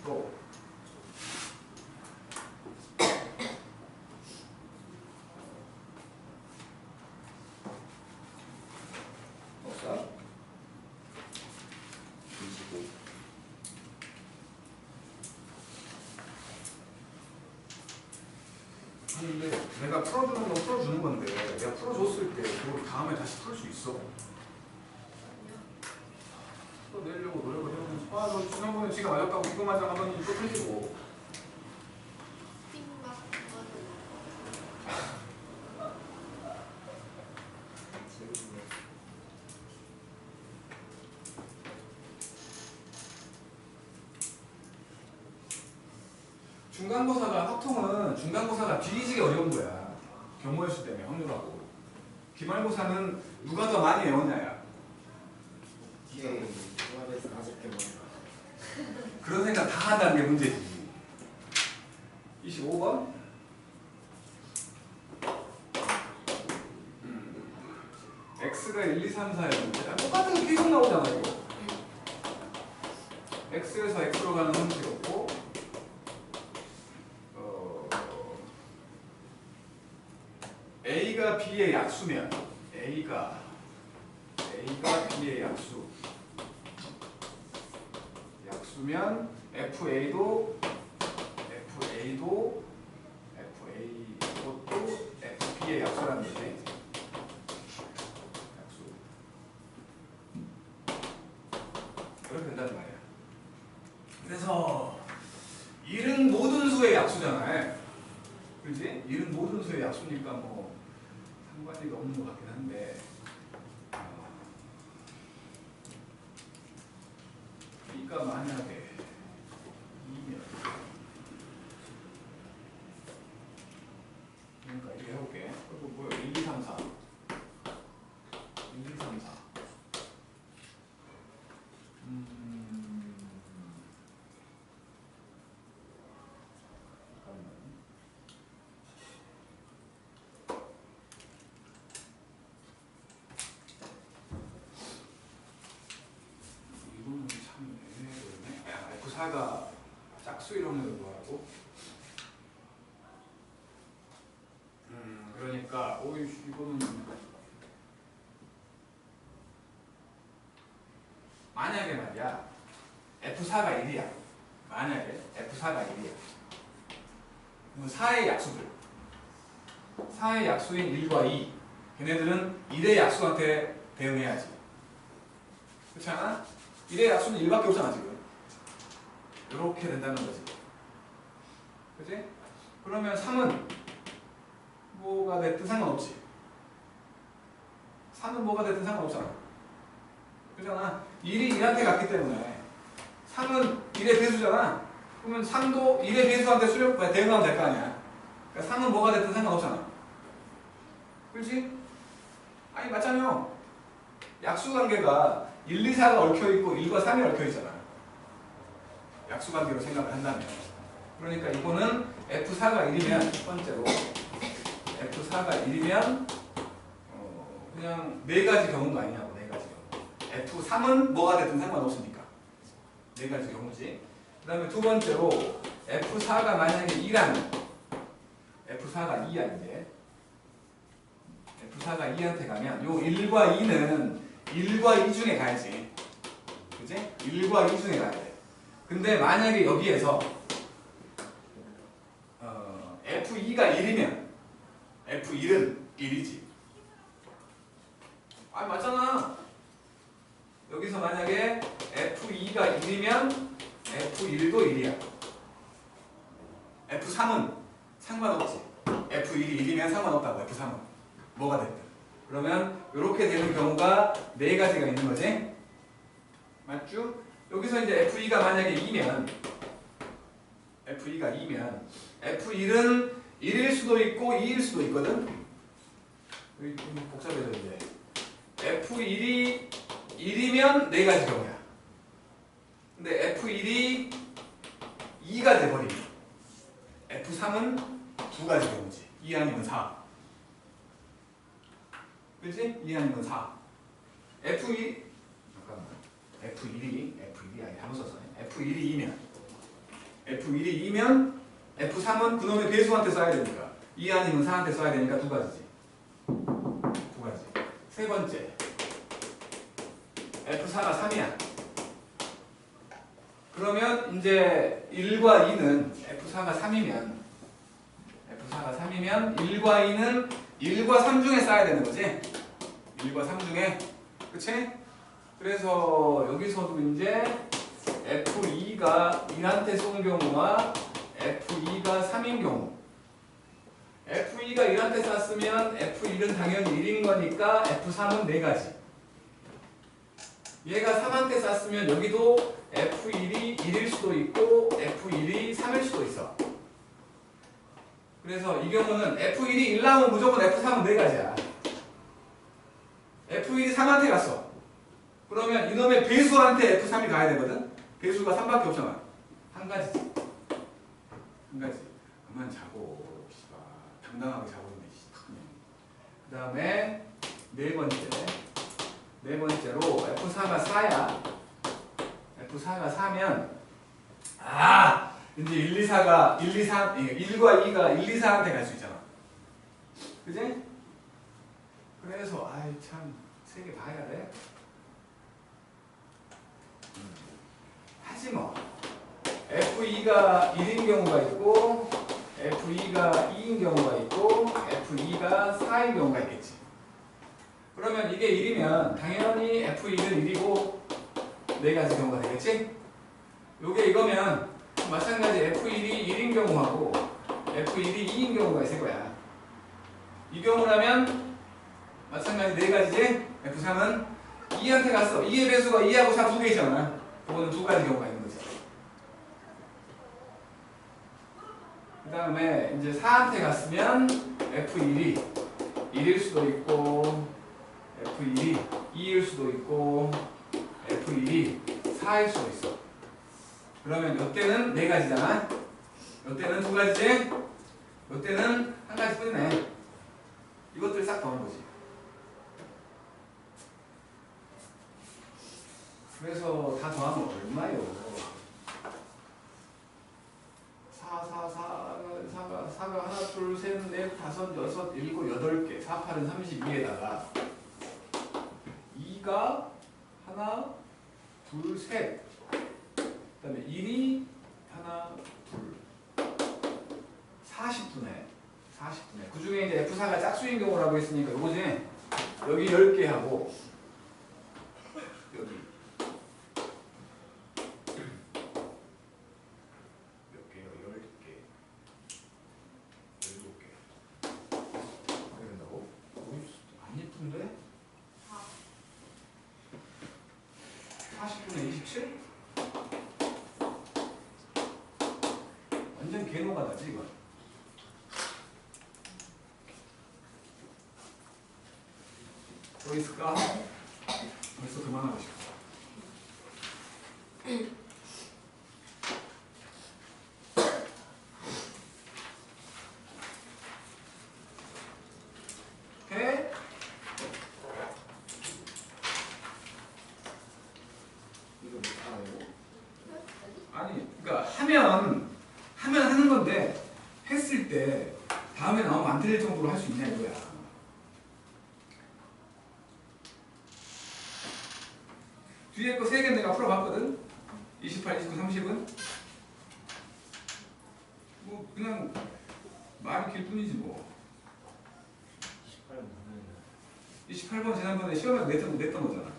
또. 없어? 25. 근데 내가 풀어주는 건 풀어주는 건데 내가 풀어줬을 때 그걸 다음에 다시 풀 수 있어? 풀어내려고 노력을 해보면 너 지난번에 지가 맞았다고 이거 맞아 하더니 또 틀리고. 띵박 중간고사가 확통은 중간고사가 뒤지게 어려운 거야. 경우의 수 때문에 확률하고. 기말고사는 누가 더 많이 외웠냐야. 이게 조합에서 5개 모여요. 그런 생각 다 한다는 게 문제지. 25번. x가 1, 2, 3, 4였는데 똑같은 게 계속 나오잖아 이거. x에서 x로 가는 함수가 없고 a가 b의 약수면 a가 b의 약수면 FA도 이것도 FB의 약수라는 거지. 약수. 그렇게 된다는 말이야. 그래서 1은 모든 수의 약수잖아요. 그렇지? 1은 모든 수의 약수니까 뭐 상관이 없는 것 같긴 한데 B가 만약에 2면 그러니까 이렇게 해볼게. 그리고 뭐야? 1, 2, 3, 4 1, 2, 3, 4 잠깐만. 이거는 참 애매하네. F4가 짝수 이론을 구하고 그러니까 이거는 만약에 말이야 F4가 1이야. 만약에 F4가 1이야. 그럼 4의 약수들 4의 약수인 1과 2 걔네들은 1의 약수한테 대응해야지. 그렇지 않아? 1의 약수는 1밖에 없잖아 지금. 이렇게 된다는 거지. 그치? 그러면 3은 뭐가 됐든 상관없지. 3은 뭐가 됐든 상관없잖아. 그잖아. 1이 1한테 갔기 때문에 3은 1의 배수잖아. 그러면 3도 1의 배수한테 대응하면 될 거 아니야. 그러니까 3은 뭐가 됐든 상관없잖아. 그렇지? 아니 맞잖아요. 약수 관계가 1, 2, 4가 얽혀있고 1과 3이 얽혀있잖아. 약수 관계로 생각을 한다면. 그러니까 이거는 F4가 1이면 첫 번째로 F4가 1이면 그냥 네 가지 경우가 아니냐고. 네 가지 경우. F3은 뭐가 됐든 상관없으니까. 네 가지 경우지. 그 다음에 두 번째로 F4가 만약에 2라면 F4가 2야 이제. F4가 2한테 가면 요 1과 2는 1과 2 중에 가야지. 그치? 1과 2 중에 가야 돼. 근데 만약에 여기에서 F2가 1이면 F1은 1이지. 아 맞잖아. 여기서 만약에 F2가 1이면 F1도 1이야. F3은 상관없지. F1이 1이면 상관없다고. F3은 뭐가 됐든. 그러면 이렇게 되는 경우가 네 가지가 있는 거지. 맞죠? 여기서 이제 F2가 만약에 2면 F2가 2면 F1은 1일 수도 있고 2일 수도 있거든. 여기 좀 복잡해져 이제. F1이 1이면 네 가지 경우야. 근데 F1이 2가 돼버리면 F3은 두 가지 경우지. 2 아니면 4. 그렇지? 2 아니면 4. F1 잠깐만. F1이 아니 잘못 썼네. F1이 2면 F3은 그놈의 배수한테 써야 되니까 2 아니면 4한테 써야 되니까 두 가지지. 두 가지. 세 번째 F4가 3이야. 그러면 이제 1과 2는 F4가 3이면 1과 2는 1과 3 중에 써야 되는 거지. 1과 3 중에. 그치? 그래서 여기서도 이제 F2가 1한테 쏜 경우와 F2가 3인 경우. F2가 1한테 쐈으면 F1은 당연히 1인 거니까 F3은 4가지. 얘가 3한테 쐈으면 여기도 F1이 1일 수도 있고 F1이 3일 수도 있어. 그래서 이 경우는 F1이 1 나오면 무조건 F3은 4가지야. F1이 3한테 갔어. 그러면 이놈의 배수한테 F3이 가야 되거든? 배수가 3밖에 없잖아. 한 가지지. 한 가지. 그만 자고, 씨발. 당당하게 자고 있네, 그 다음에 네 번째로 F4가 4야. F4가 4면, 이제 1, 2, 4가, 1과 2가 1, 2, 4한테 갈 수 있잖아. 그지? 그래서, 참, 세 개 봐야 돼. 하지 뭐. F2가 1인 경우가 있고, F2가 2인 경우가 있고, F2가 4인 경우가 있겠지. 그러면 이게 1이면 당연히 F1은 1이고, 네 가지 경우가 되겠지? 요게 이거면 마찬가지 F1이 1인 경우하고 F1이 2인 경우가 있을 거야. 이 경우라면 마찬가지 네 가지지? F3은 2한테 갔어. 2의 배수가 2하고 4 두 개 있잖아. 그거는 두 가지 경우가 있는 거지. 그 다음에 이제 4한테 갔으면 F1이 1일 수도 있고 F1이 2일 수도 있고 F1이 4일 수도 있어. 그러면 이때는 네 가지잖아. 이때는 두 가지지. 이때는 한 가지 뿐이네. 이것들 싹 더한 거지. 그래서 다 더하면 얼마요? 4가 하나, 둘, 셋, 넷, 다섯, 여섯, 일곱, 8개. 4, 8은 32에다가 2가 하나, 둘, 셋. 그 다음에 1이 하나, 둘. 40분에. 그 중에 이제 F4가 짝수인 경우라고 했으니까 요거지. 여기 10개 하고 여기 17? 완전 개노가다지 이건. 뭐 있을까? 벌써 그만하고 싶어. 오케이? 이거 뭐 알아요? 아니, 그러니까 하면 하는 건데 했을 때 다음에 나오면 안 틀릴 정도로 할 수 있냐 이거야. 뒤에 거 3개 내가 풀어봤거든? 28, 29, 30은? 뭐 그냥 말이 길 뿐이지 뭐. 28번 지난번에 시험에서 냈던 거잖아.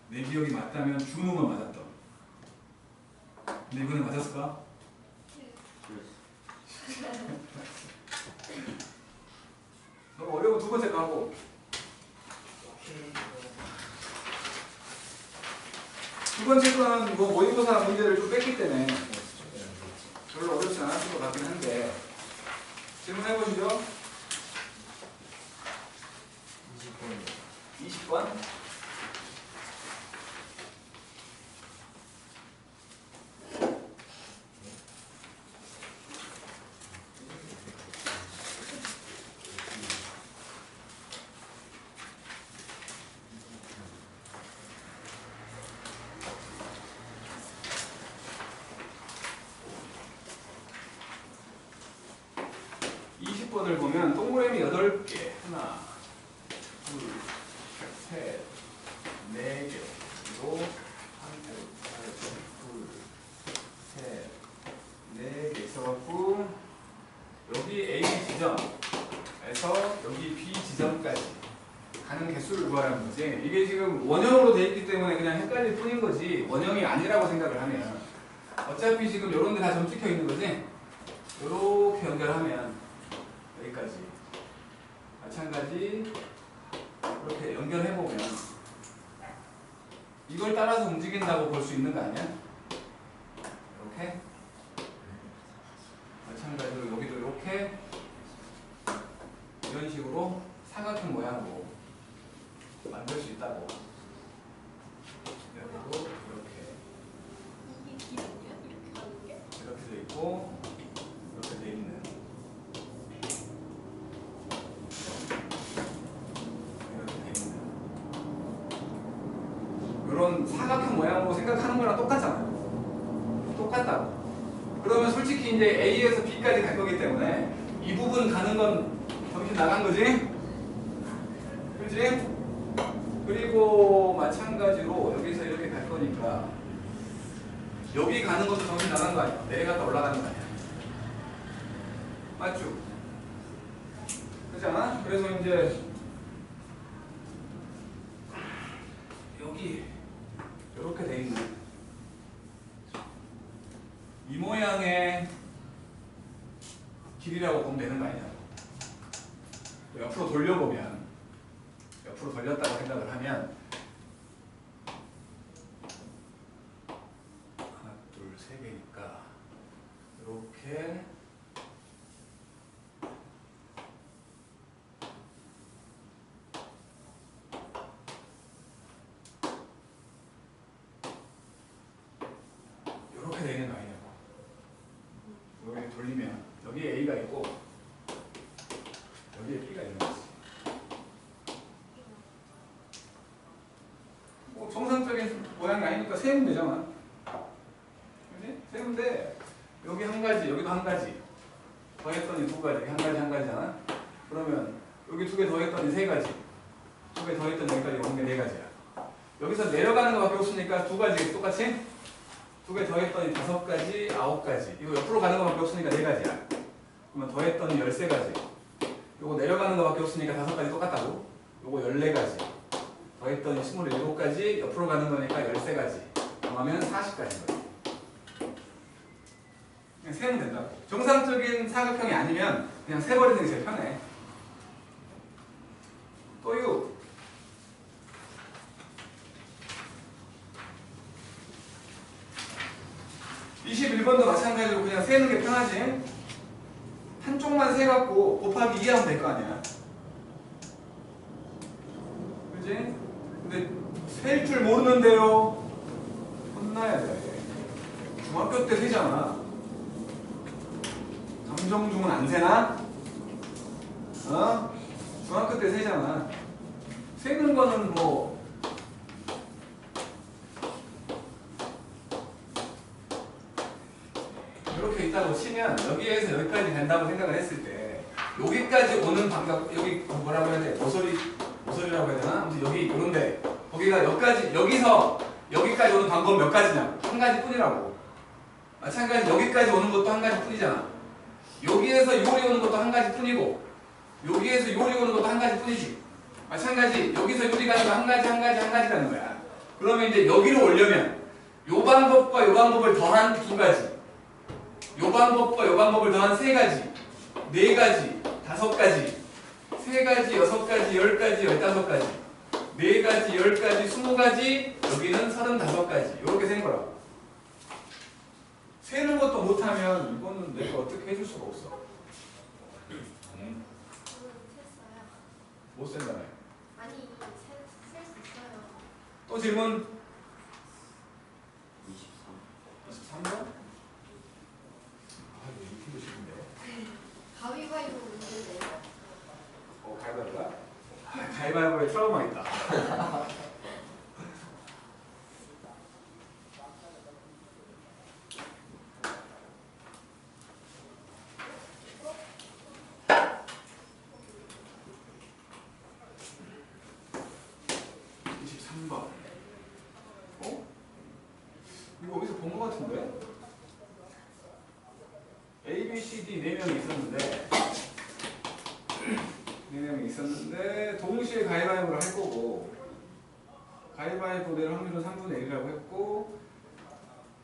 내 기억이 맞다면 준호만 맞았던. 근데 이번에 맞았을까? 너무 어려운 두 번째 가고. 두 번째 거는 뭐 모의고사 문제를 좀 뺐기 때문에 별로 어렵지 않았을 것 같긴 한데 질문해 보시죠. 20번. 을 보면 동그라미 8개. 하나, 둘, 셋, 4개. 그리고 하나, 둘, 셋, 4개 있어갖고 여기 A 지점에서 여기 B 지점까지 가는 개수를 구하라는 거지. 이게 지금 원형으로 돼 있기 때문에 그냥 헷갈릴 뿐인 거지 원형이 아니라고 생각을 하면 어차피 지금 이런 데 다 점 찍혀 있는 거지. 이렇게 연결하면 여기까지 마찬가지 이렇게 연결해보면 이걸 따라서 움직인다고 볼 수 있는 거 아니야? 이렇게 마찬가지로 여기도 이렇게 이런 식으로 사각형 모양으로 만들 수 있다고. 여기도 이렇게 이게 길이냐? 이렇게 가는 게? 이렇게 돼 있고 이렇게 돼 있는 이런 사각형 모양으로 생각하는 거랑 똑같잖아요. 똑같다고. 그러면 솔직히 이제 A에서 B까지 갈 거기 때문에 이 부분 가는 건 정신 나간 거지? 그지? 그리고 마찬가지로 여기서 이렇게 갈 거니까 여기 가는 것도 정신 나간 거 아니야? 내려갔다 올라가는 거 아니야? 맞죠? 그렇잖아? 그래서 이제 여기 이렇게 돼 있는 이 모양의 길이라고 보면 되는 거 아니냐? 옆으로 돌려보면 옆으로 돌렸다고 생각을 하면 하나, 둘, 세 개니까 이렇게 이렇게 되는 거 아니냐고. 여기 돌리면 여기에 A가 있고 여기에 B가 있는 거지. 뭐 정상적인 모양이 아니니까 세면 되잖아. 그지? 세면 돼. 여기 한 가지, 여기도 한 가지. 더했더니 두 가지, 한 가지 한 가지잖아. 그러면 여기 두 개 더했더니 세 가지. 두 개 더했더니 여기까지 오는 게 네 가지야. 여기서 내려가는 것밖에 없으니까 두 가지 똑같이? 두 개 더했더니 5가지, 9가지. 이거 옆으로 가는 것밖에 없으니까 4가지야. 그러면 더했더니 13가지. 이거 내려가는 것밖에 없으니까 5가지 똑같다고. 이거 14가지. 더했더니 27가지. 옆으로 가는 거니까 13가지. 그러면 40가지인 거야. 그냥 세면 된다고. 정상적인 사각형이 아니면 그냥 세버리는 게 제일 편해. 또 이거 1번도 마찬가지로 그냥 세는 게 편하지. 한쪽만 세갖고 곱하기 2 하면 될 거 아니야. 그지? 근데 셀 줄 모르는데요. 혼나야 돼. 중학교 때 세잖아. 감정중은 안 세나? 어? 중학교 때 세잖아. 세는 거는 뭐 이렇게 있다고 치면 여기에서 여기까지 된다고 생각을 했을 때 여기까지 오는 방법, 여기 뭐라고 해야 돼? 모서리라고 해야 되나? 아무튼 여기 오는데 거기가 여기서 여기까지 오는 방법 몇 가지냐? 한 가지 뿐이라고. 마찬가지 여기까지 오는 것도 한 가지 뿐이잖아. 여기에서 요리 오는 것도 한 가지 뿐이고 여기에서 요리 오는 것도 한 가지 뿐이지. 마찬가지 여기서 요리 가는 거 한 가지라는 거야. 그러면 이제 여기로 오려면 요 방법과 요 방법을 더한 두 가지, 요 방법과 요 방법을 더한 세 가지, 네 가지, 다섯 가지, 세 가지, 여섯 가지, 10가지, 15가지, 네 가지, 10가지, 20가지, 여기는 35가지. 이렇게 세는 거라고. 세는 것도 못하면 이거는 내가 어떻게 해줄 수가 없어. 저는 셌어요. 못 센다네. 아니, 셀 수 있어요. 또 질문 23. 23번? 아, 이거 익히고 싶은데. 가위바위보 문제인데요. 가위바위보가? 가위바위보에 트라우마 있다. 이거 어디서 본 것 같은데? A, B, C, D 4명이 있었는데 4명이 있었는데 동시에 가위바위보를 할 거고 가위바위보 낼 확률은 3분의 1이라고 했고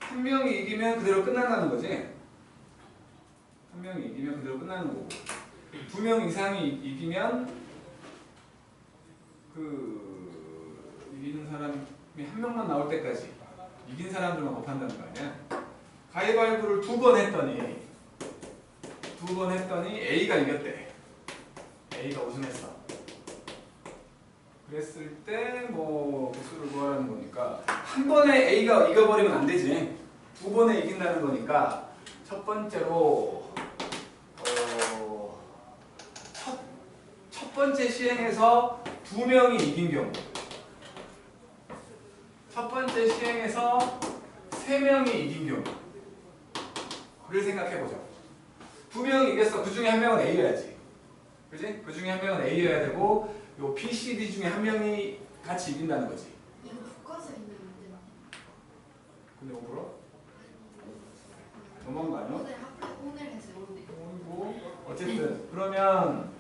한 명이 이기면 그대로 끝난다는 거지? 한 명이 이기면 그대로 끝나는 거고 2명 이상이 이기면 이기는 사람이 한 명만 나올 때까지 이긴 사람들만 곱한다는 거 아니야? 가위바위보를 2번 했더니 A가 이겼대. A가 우승했어. 그랬을 때 뭐 개수를 구하라는 거니까 한 번에 A가 이겨버리면 안 되지. 2번에 이긴다는 거니까 첫 번째로 첫 번째 시행에서 2명이 이긴 경우 첫 번째 시행에서 3명이 이긴 경우를 생각해보자. 2명이 이겼어. 그 중에 한 명은 A여야지. 그지? 그 중에 한 명은 A여야 되고 요 B, C, D 중에 한 명이 같이 이긴다는 거지. 이거 교과서에 있는 문제인데. 근데 뭐 물어? 너무한 거 아니야? 오늘 했어요, 오늘. 뭐 어쨌든 그러면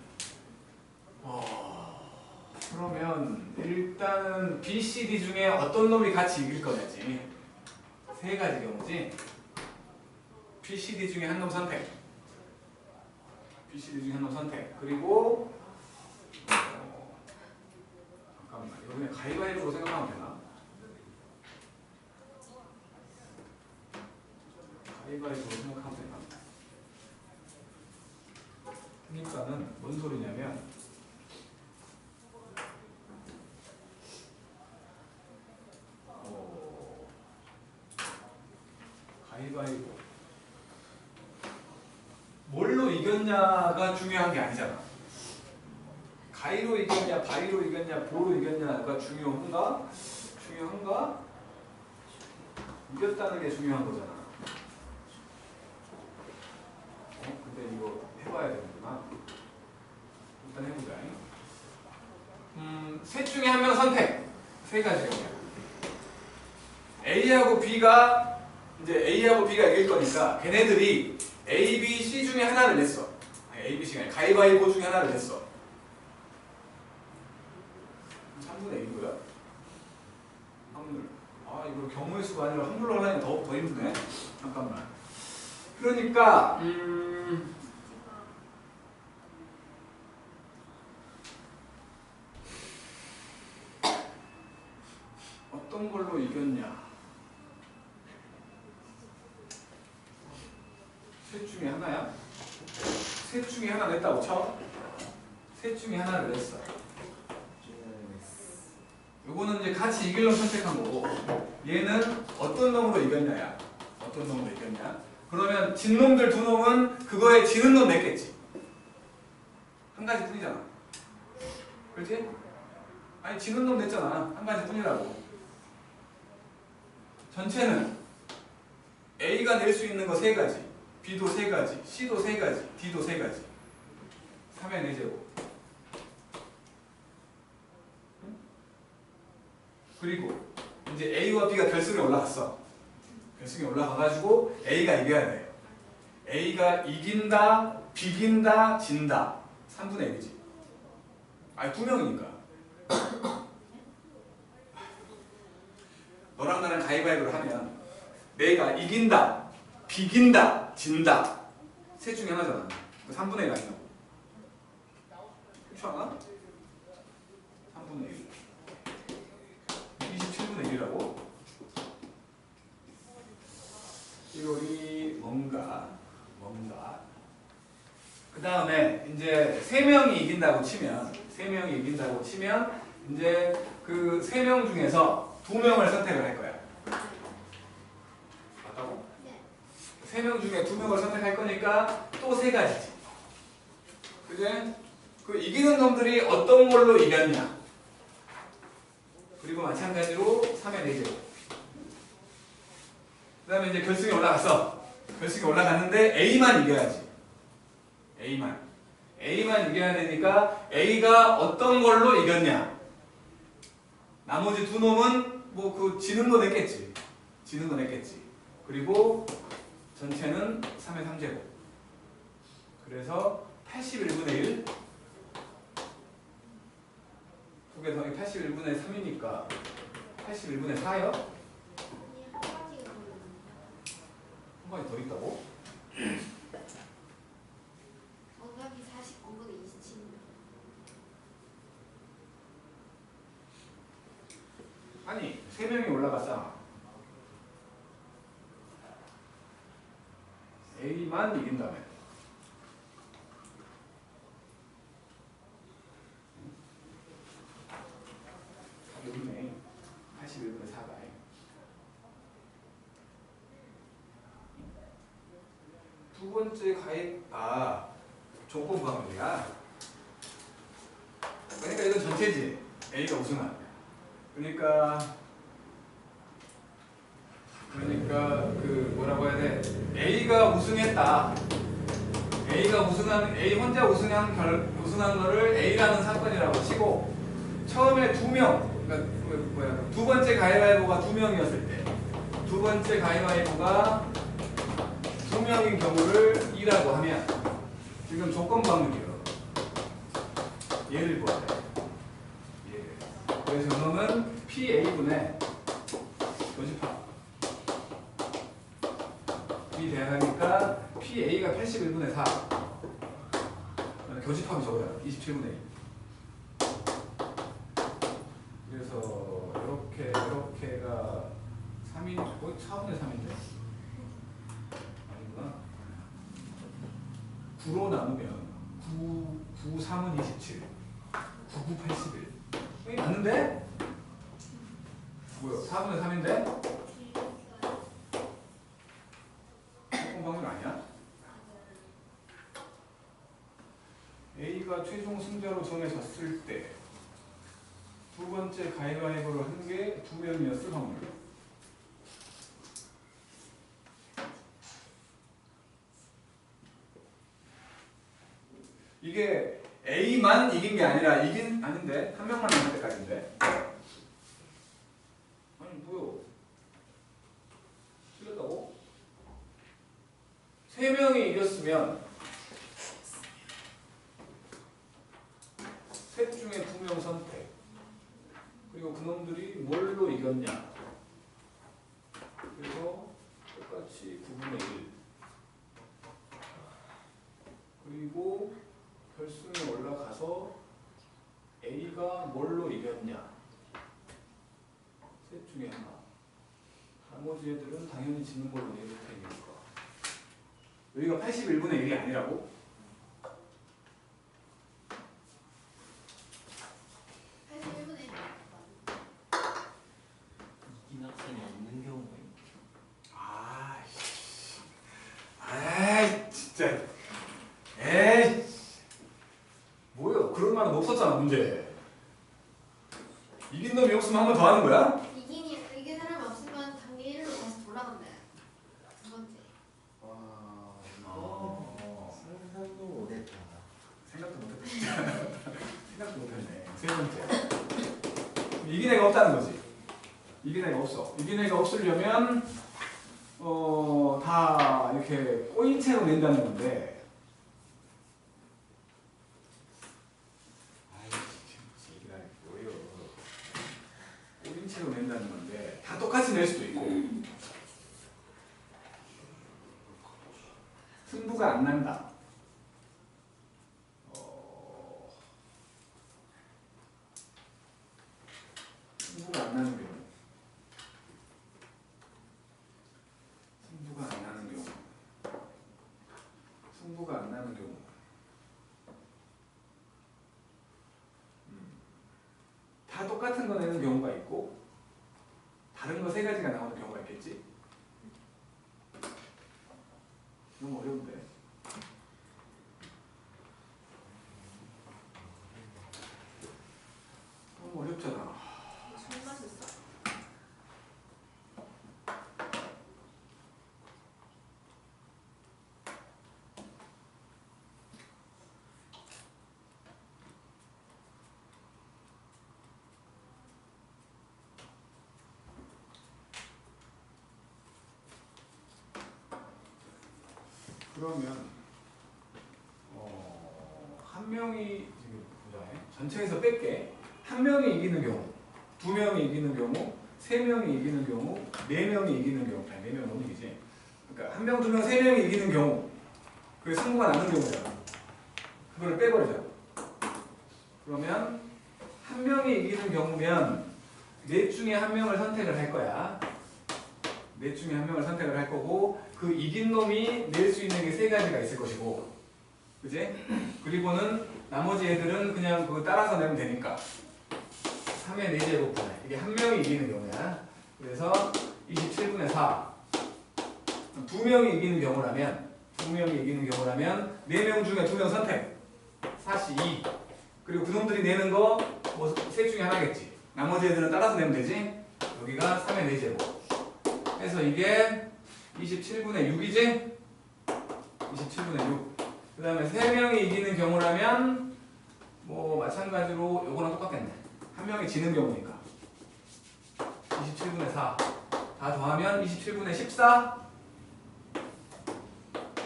일단은 B, C, D 중에 어떤 놈이 같이 이길 거냐지. 세 가지 경우지. B, C, D 중에 한 놈 선택. B, C, D 중에 한 놈 선택. 그리고 잠깐만 이거 그냥 가위바위보로 생각하면 되나? 가위바위보로 생각하면 되나? 그러니까는 뭔 소리냐면 가위바위보 뭘로 이겼냐가 중요한 게 아니잖아. 가위로 이겼냐, 바위로 이겼냐, 보로 이겼냐가 중요한가? 이겼다는 게 중요한 거잖아. 근데 이거 해봐야 되는구나. 일단 해보자. 셋 중에 한 명 선택. 세 가지 경우야. A하고 B가 이길 거니까 걔네들이 A, B, C 중에 하나를 냈어. A, B, C가 아니라 가위바위보 중에 하나를 냈어. 3분의 1이고요. 확률. 이거 경우의 수가 아니라 확률로 하려니 더 힘드네. 잠깐만. 그러니까 어떤 걸로 이겼냐? 셋 중에 하나야? 셋 중에 하나 냈다고 쳐? 셋 중에 하나를 냈어. 요거는 이제 같이 이길 놈 선택한 거고, 얘는 어떤 놈으로 이겼냐야. 어떤 놈으로 이겼냐? 그러면 진 놈들 두 놈은 그거에 지는 놈 냈겠지. 한 가지 뿐이잖아. 그렇지? 아니 지는 놈 냈잖아. 한 가지 뿐이라고. 전체는 A가 낼 수 있는 거 세 가지, B도 세 가지, C도 세 가지, D도 세 가지. 3의 4제곱. 그리고 이제 A와 B가 결승에 올라갔어. 결승에 올라가가지고 A가 이겨야 돼. A가 이긴다, 비긴다, 진다. 3분의 1이지. 아니 2명이니까. 너랑 나랑 가위바위보를 하면 내가 이긴다, 비긴다, 진다. 셋 중에 하나잖아. 3분의 1 아니야. 그렇지 않아? 3분의 1. 27분의 1이라고? 비율이 뭔가. 그 다음에 이제 3명이 이긴다고 치면, 이제 그 3명 중에서 2명을 선택을 할 거야. 맞다고? 네. 3명 중에 2명을 선택할 거니까 또 3가지지. 그지? 그 이기는 놈들이 어떤 걸로 이겼냐. 그리고 마찬가지로 3의 4제곱. 그 다음에 이제 결승에 올라갔어. 결승에 올라갔는데 A만 이겨야지. A만 이겨야 되니까 A가 어떤 걸로 이겼냐. 나머지 두 놈은 뭐 그 지는 거 냈겠지. 그리고 전체는 3의 3제곱. 그래서 81분의 1. 2개 더하기 81분의 3이니까 81분의 4요? 아니, 한 가지가 더 있는데. 한 가지 더 있다고? 곱하기 49분의 27. 아니 3명이 올라갔잖아. A만 이긴다며. 여기네. 81분의 4가. 두 번째 가입, 조건 부합률이야. 그러니까 이건 전체지. A가 우승한. 그러니까 그 뭐라고 해야 돼? A가 우승했다. A 혼자 우승한 거를 A라는 사건이라고 치고, 처음에 2명, 그러니까 두 번째 가위바위보가 2명이었을 때, 두 번째 가위바위보가 2명인 경우를 2라고 하면 지금 조건 부합률이에요. 얘를 보아야 돼. 얘를. 그래서 이놈은 PA분의 교집합. 이 대하니까 PA가 81분의 4. 교집합이 적어요. 27분의 2. 그래서 이렇게가 3인, 거의 4분의 3인데? 아니구나. 9로 나누면 9, 3은 27. 9, 9, 81. 이게 맞는데? 뭐요? 4분의 3인데? 조건방울 아니야? A가 최종 승자로 정해졌을 때 두 번째 가위바위보를 한 게 2명이었을 확률. 이게 A만 이긴 게 아니라 아닌데 한 명만 남을 때까지인데. 아니 뭐요? 틀렸다고? 3명이 이겼으면 셋 중에 2명 선택. 그리고 그놈들이 뭘로 이겼냐? 그래서 똑같이 9분의 1. 그리고 결승에 올라가서 A가 뭘로 이겼냐? 셋 중에 하나. 나머지 애들은 당연히 지는 걸로 내줄 테니까. 여기가 81분의 1이 아니라고? 81분의 1. 이긴 학생이 없는 경우가 있네. 아이씨. 아이 진짜. 에이. 뭐야? 그럴 만은 없었잖아 문제. 이긴 놈이 없으면 한 번 더 하는 거야? 이긴 사람이 없으면 단계 1로 다시 돌아간대. 두 번째. 와 어. 상상도 못했다. 생각도 못했다 진짜. 생각도 못했네. 세 번째. 이긴 애가 없다는 거지. 이긴 애가 없어. 이긴 애가 없으려면 다 이렇게 꼬인 채로 낸다는 건데. 아이 진짜 얘기를 뭐예요. 꼬인 채로 낸다는 건데 다 똑같이 낼 수도 있고. 승부가 안 난다. 승부가 안 나는 경우. 승부가 안 나는 경우. 승부가 안 나는 경우. 다 똑같은 거 내는 경우가 있고 다른 거 세 가지가 나오는 경우가 있겠지? 너무 어려운데. 너무 어렵잖아. 정말 맛있어. 그러면 한 명이 지금 보자. 전체에서 뺄게. 한 명이 이기는 경우, 두 명이 이기는 경우, 세 명이 이기는 경우, 네 명이 이기는 경우. 아니, 네 명은 못 이기지. 그러니까 한 명, 두 명, 세 명이 이기는 경우. 그게 승부가 나는 경우잖아. 그거를 빼버리자. 그러면 한 명이 이기는 경우면 넷 중에 한 명을 선택을 할 거야. 넷 중에 한 명을 선택을 할 거고 그 이긴 놈이 낼 수 있는 게 세 가지가 있을 것이고, 그지? 그리고는 나머지 애들은 그냥 그거 따라서 내면 되니까 3의 4제곱분의 이게 한 명이 이기는 경우야. 그래서 27분의 4. 두 명이 이기는 경우라면, 두 명이 이기는 경우라면 4명 중에 2명 선택. 42. 그리고 그놈들이 내는 거 뭐 셋 중에 하나겠지. 나머지 애들은 따라서 내면 되지. 여기가 3의 4제곱. 그래서 이게 27분의 6이지? 27분의 6. 그 다음에 3명이 이기는 경우라면 뭐 마찬가지로 요거랑 똑같겠네. 한 명이 지는 경우니까 27분의 4. 다 더하면 27분의 14.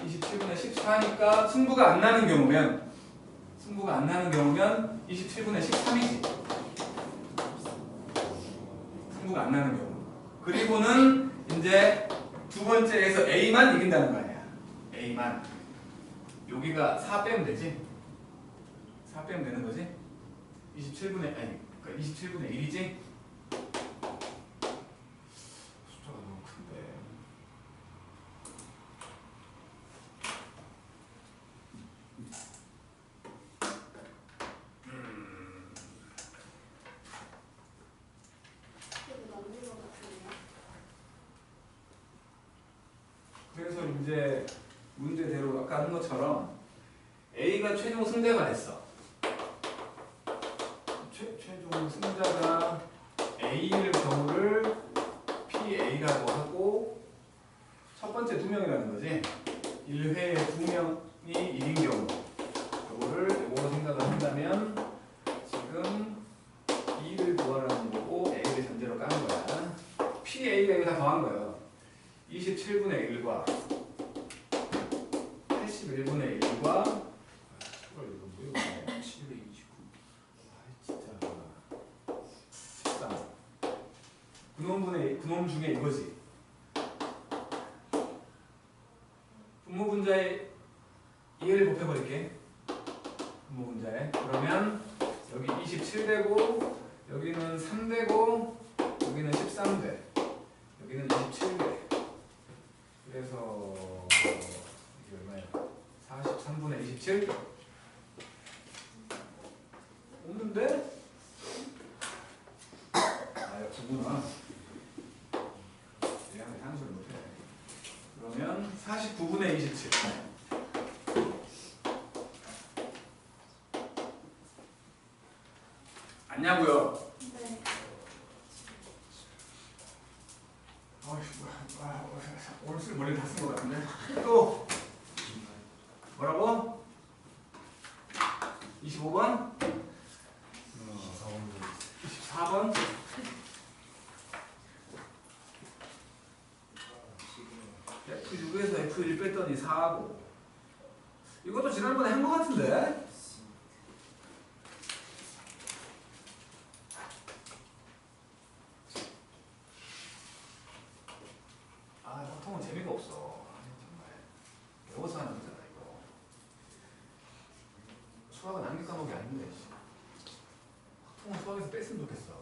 27분의 14니까 승부가 안 나는 경우면 27분의 13이지. 승부가 안 나는 경우. 그리고는 이제 두 번째에서 A만 이긴다는 거 아니야. A만. 여기가 4 빼면 되지. 4 빼면 되는 거지. 27분의 그러니까 27분의 1이지. 숫자가 너무 큰데. 그래도 맞는 것 같은데요. 그래서 이제 문제대로 아까 한 것처럼 A가 최종 승자가 됐어. 최종 승자가 A일 경우를 PA라고 하고 첫 번째 2명이라는 거지. 1회에 2명이 이긴 경우 이거를 생각을 한다면 지금 B를 구하라는 거고 A를 전제로 까는 거야. PA가 이거 다 더한 거예요. 27분의 1과 81분의 1과 이거 뭐야? 729. 아 진짜 13. 그놈 중에 이거지. 분모분자의 이해를 곱해버릴게. 분모분자에. 그러면 여기 27되고 여기는 3되고 여기는 13돼. 여기는 27돼. 그래서 이게 27? 없는데? 아, 역수구나. 얘한테 함수를 못해. 그러면 49분의 27. 맞냐고요? 네. 오늘 쓸 머리 다 쓴 것 같은데. 또 뭐라고? 25번? 24번? F6에서 F1 뺐더니 4하고 이것도 지난번에 한 것 같은데? 아, 보통은 재미가 없어. 정말 배워서 하는 거잖아 이거. 수학은 암기 과목이 아닌데. 보통은 수학에서 뺐으면 좋겠어.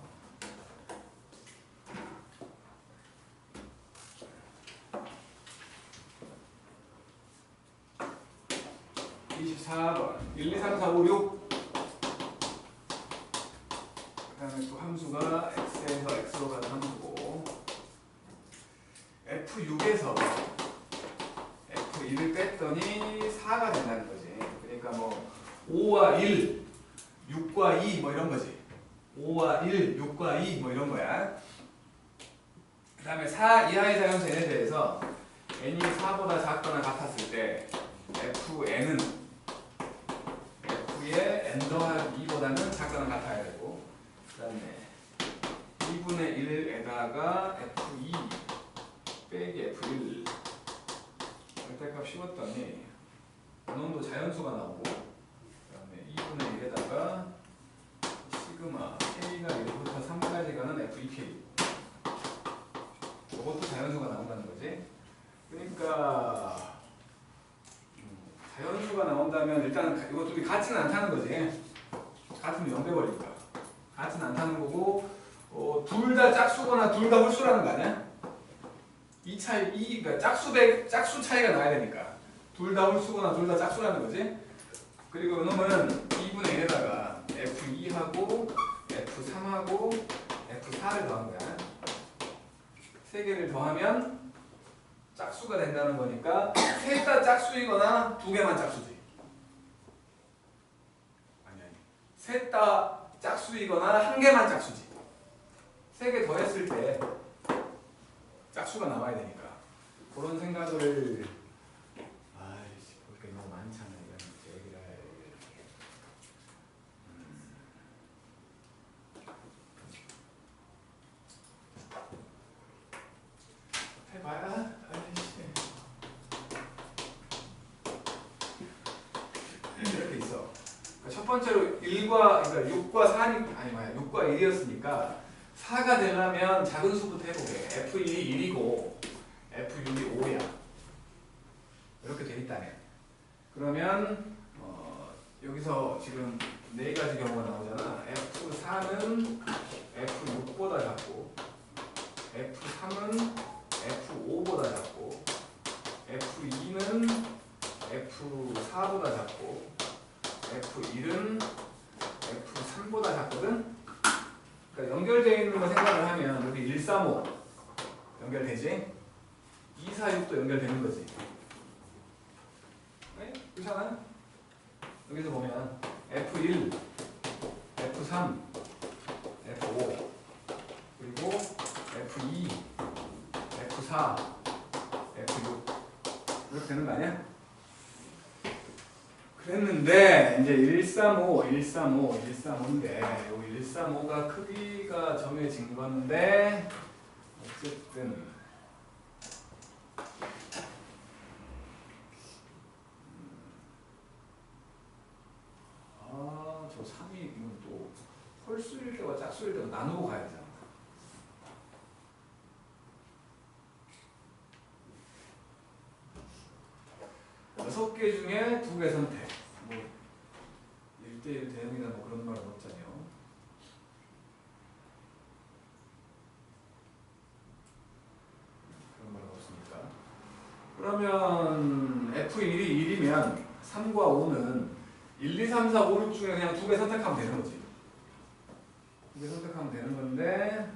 (24번) 1, 2, 3, 4, 5, 6. 그 다음에 또 함수가 x에서 x로 가는 함수고 F6에서 F1을 뺐더니 4가 된다는 거지. 그러니까 뭐 5와 1, 6과 2 뭐 이런 거지. 5와 1, 6과 2 뭐 이런 거야. 그 다음에 4 이하의 자연수 n에 대해서 n이 4보다 작거나 같았을 때 fn은 f의 n 더하기 2보다는 작거나 같아야 되고 그 다음에 2분의 1에다가 f2 빼기 f1 절대값 씌웠더니 원원도 자연수가 나오고 그 다음에 2분의 1에다가 시그마 k가 1부터 3까지 가는 f2k 이것도 자연수가 나온다는 거지. 그러니까 자연수가 나온다면 일단 이것도 같지는 않다는 거지. 같으면 0 돼버리니까 같지는 않다는 거고 둘 다 짝수거나 둘 다 홀수라는 거 아니야? 이 차이, 그러니까 짝수 차이가 나야 되니까 둘 다 홀수거나 둘 다 짝수라는 거지. 그리고 이놈은 2분의 1에다가 F2하고 F3하고 F4를 더한 거야. 세 개를 더하면 짝수가 된다는 거니까 셋 다 짝수이거나 두 개만 짝수지. 아니. 셋 다 짝수이거나 한 개만 짝수지. 세 개 더했을 때 짝수가 나와야 되니까 그런 생각을 아이씨 볼 게 너무 많잖아 이런 얘기를 해봐야 아이씨 이렇게 있어. 그러니까 첫 번째로 1과 그러니까 6과 4니 아니 뭐야 6과 1이었으니까 4가 되려면 작은 수부터 해보게. F1이 1이고 F6이 5야. 이렇게 돼 있다네. 그러면 여기서 지금 네 가지 경우가 나오잖아. F4는 F6보다 작고 F3은 F5보다 작고 F2는 F4보다 작고 F1은 F3보다 작거든? 그러니까 연결되어 있는 거 생각을 하면 여기 1, 3, 5 연결되지? 2, 4, 6도 연결되는 거지. 네? 그렇잖아? 여기서 보면 F1, F3, F5 그리고 F2, F4, F6 이렇게 되는 거 아니야? 그랬는데 이제 135, 135, 135인데 여기 135가 크기가 정해진 건데 어쨌든 저 3이 이건 또 홀수일 때와 짝수일 때가 나누고 가야 되잖아. 여섯 개 중에 두 개 선택. 뭐 1대1 대응이나 뭐 그런 말은 없잖아요. 그런 말은 없으니까. 그러면 F1이 1이면 3과 5는 1, 2, 3, 4, 5, 6 중에 그냥 2개 선택하면 되는 거지. 2개 선택하면 되는 건데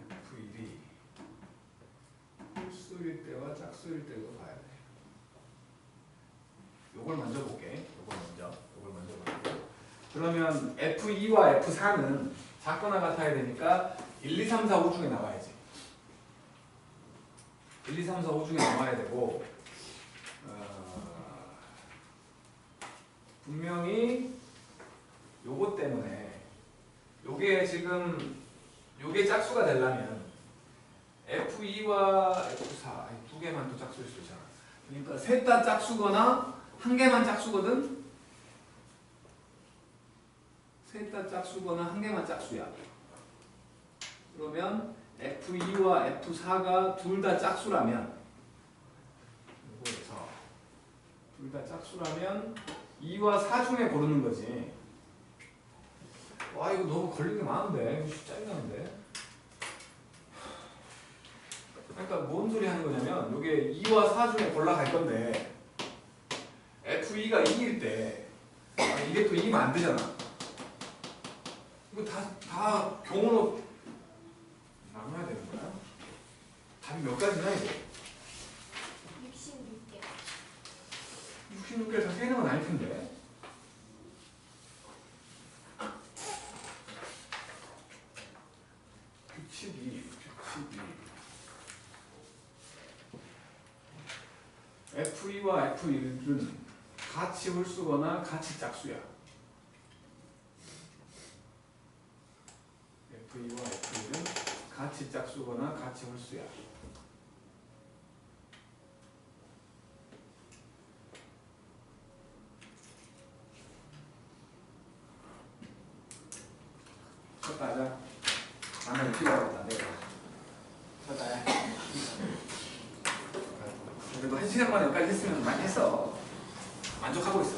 F1이 홀수일 때와 짝수일 때도 봐야 돼. 요걸 먼저 볼게. 요걸 먼저 볼게. 그러면 F2와 F4는 작거나 같아야 되니까 1, 2, 3, 4, 5 중에 나와야지. 1, 2, 3, 4, 5 중에 나와야 되고 분명히 요거 때문에 요게 지금 요게 짝수가 되려면 F2와 F4 두 개만 또 짝수일 수 있잖아. 그러니까 셋 다 짝수거나 한 개만 짝수거든. 셋 다 짝수거나 한 개만 짝수야. 그러면 F2와 F4가 둘 다 짝수라면 요거에서 둘 다 짝수라면 2와 4 중에 고르는 거지. 와 이거 너무 걸리는 게 많은데 이거 짜증나는데. 그러니까 뭔 소리 하는 거냐면 요게 2와 4 중에 골라갈 건데 F2가 2일 때 이게 또 2면 안 되잖아. 이거 다 경우로 나눠야 되는 거야? 답이 몇 가지나 이거? 66개. 66개를 다 세는 건 아닐 텐데. 규칙이 F2와 F1은 같이 홀수거나 같이 짝수야. F2와 F1은 같이 짝수거나 같이 홀수야. 쳤다 하자. 나는 필요하겠다. 내가 쳤다 해. 그래도 1시간 만에 여기까지 했으면 많이 했어. 만족하고 있어.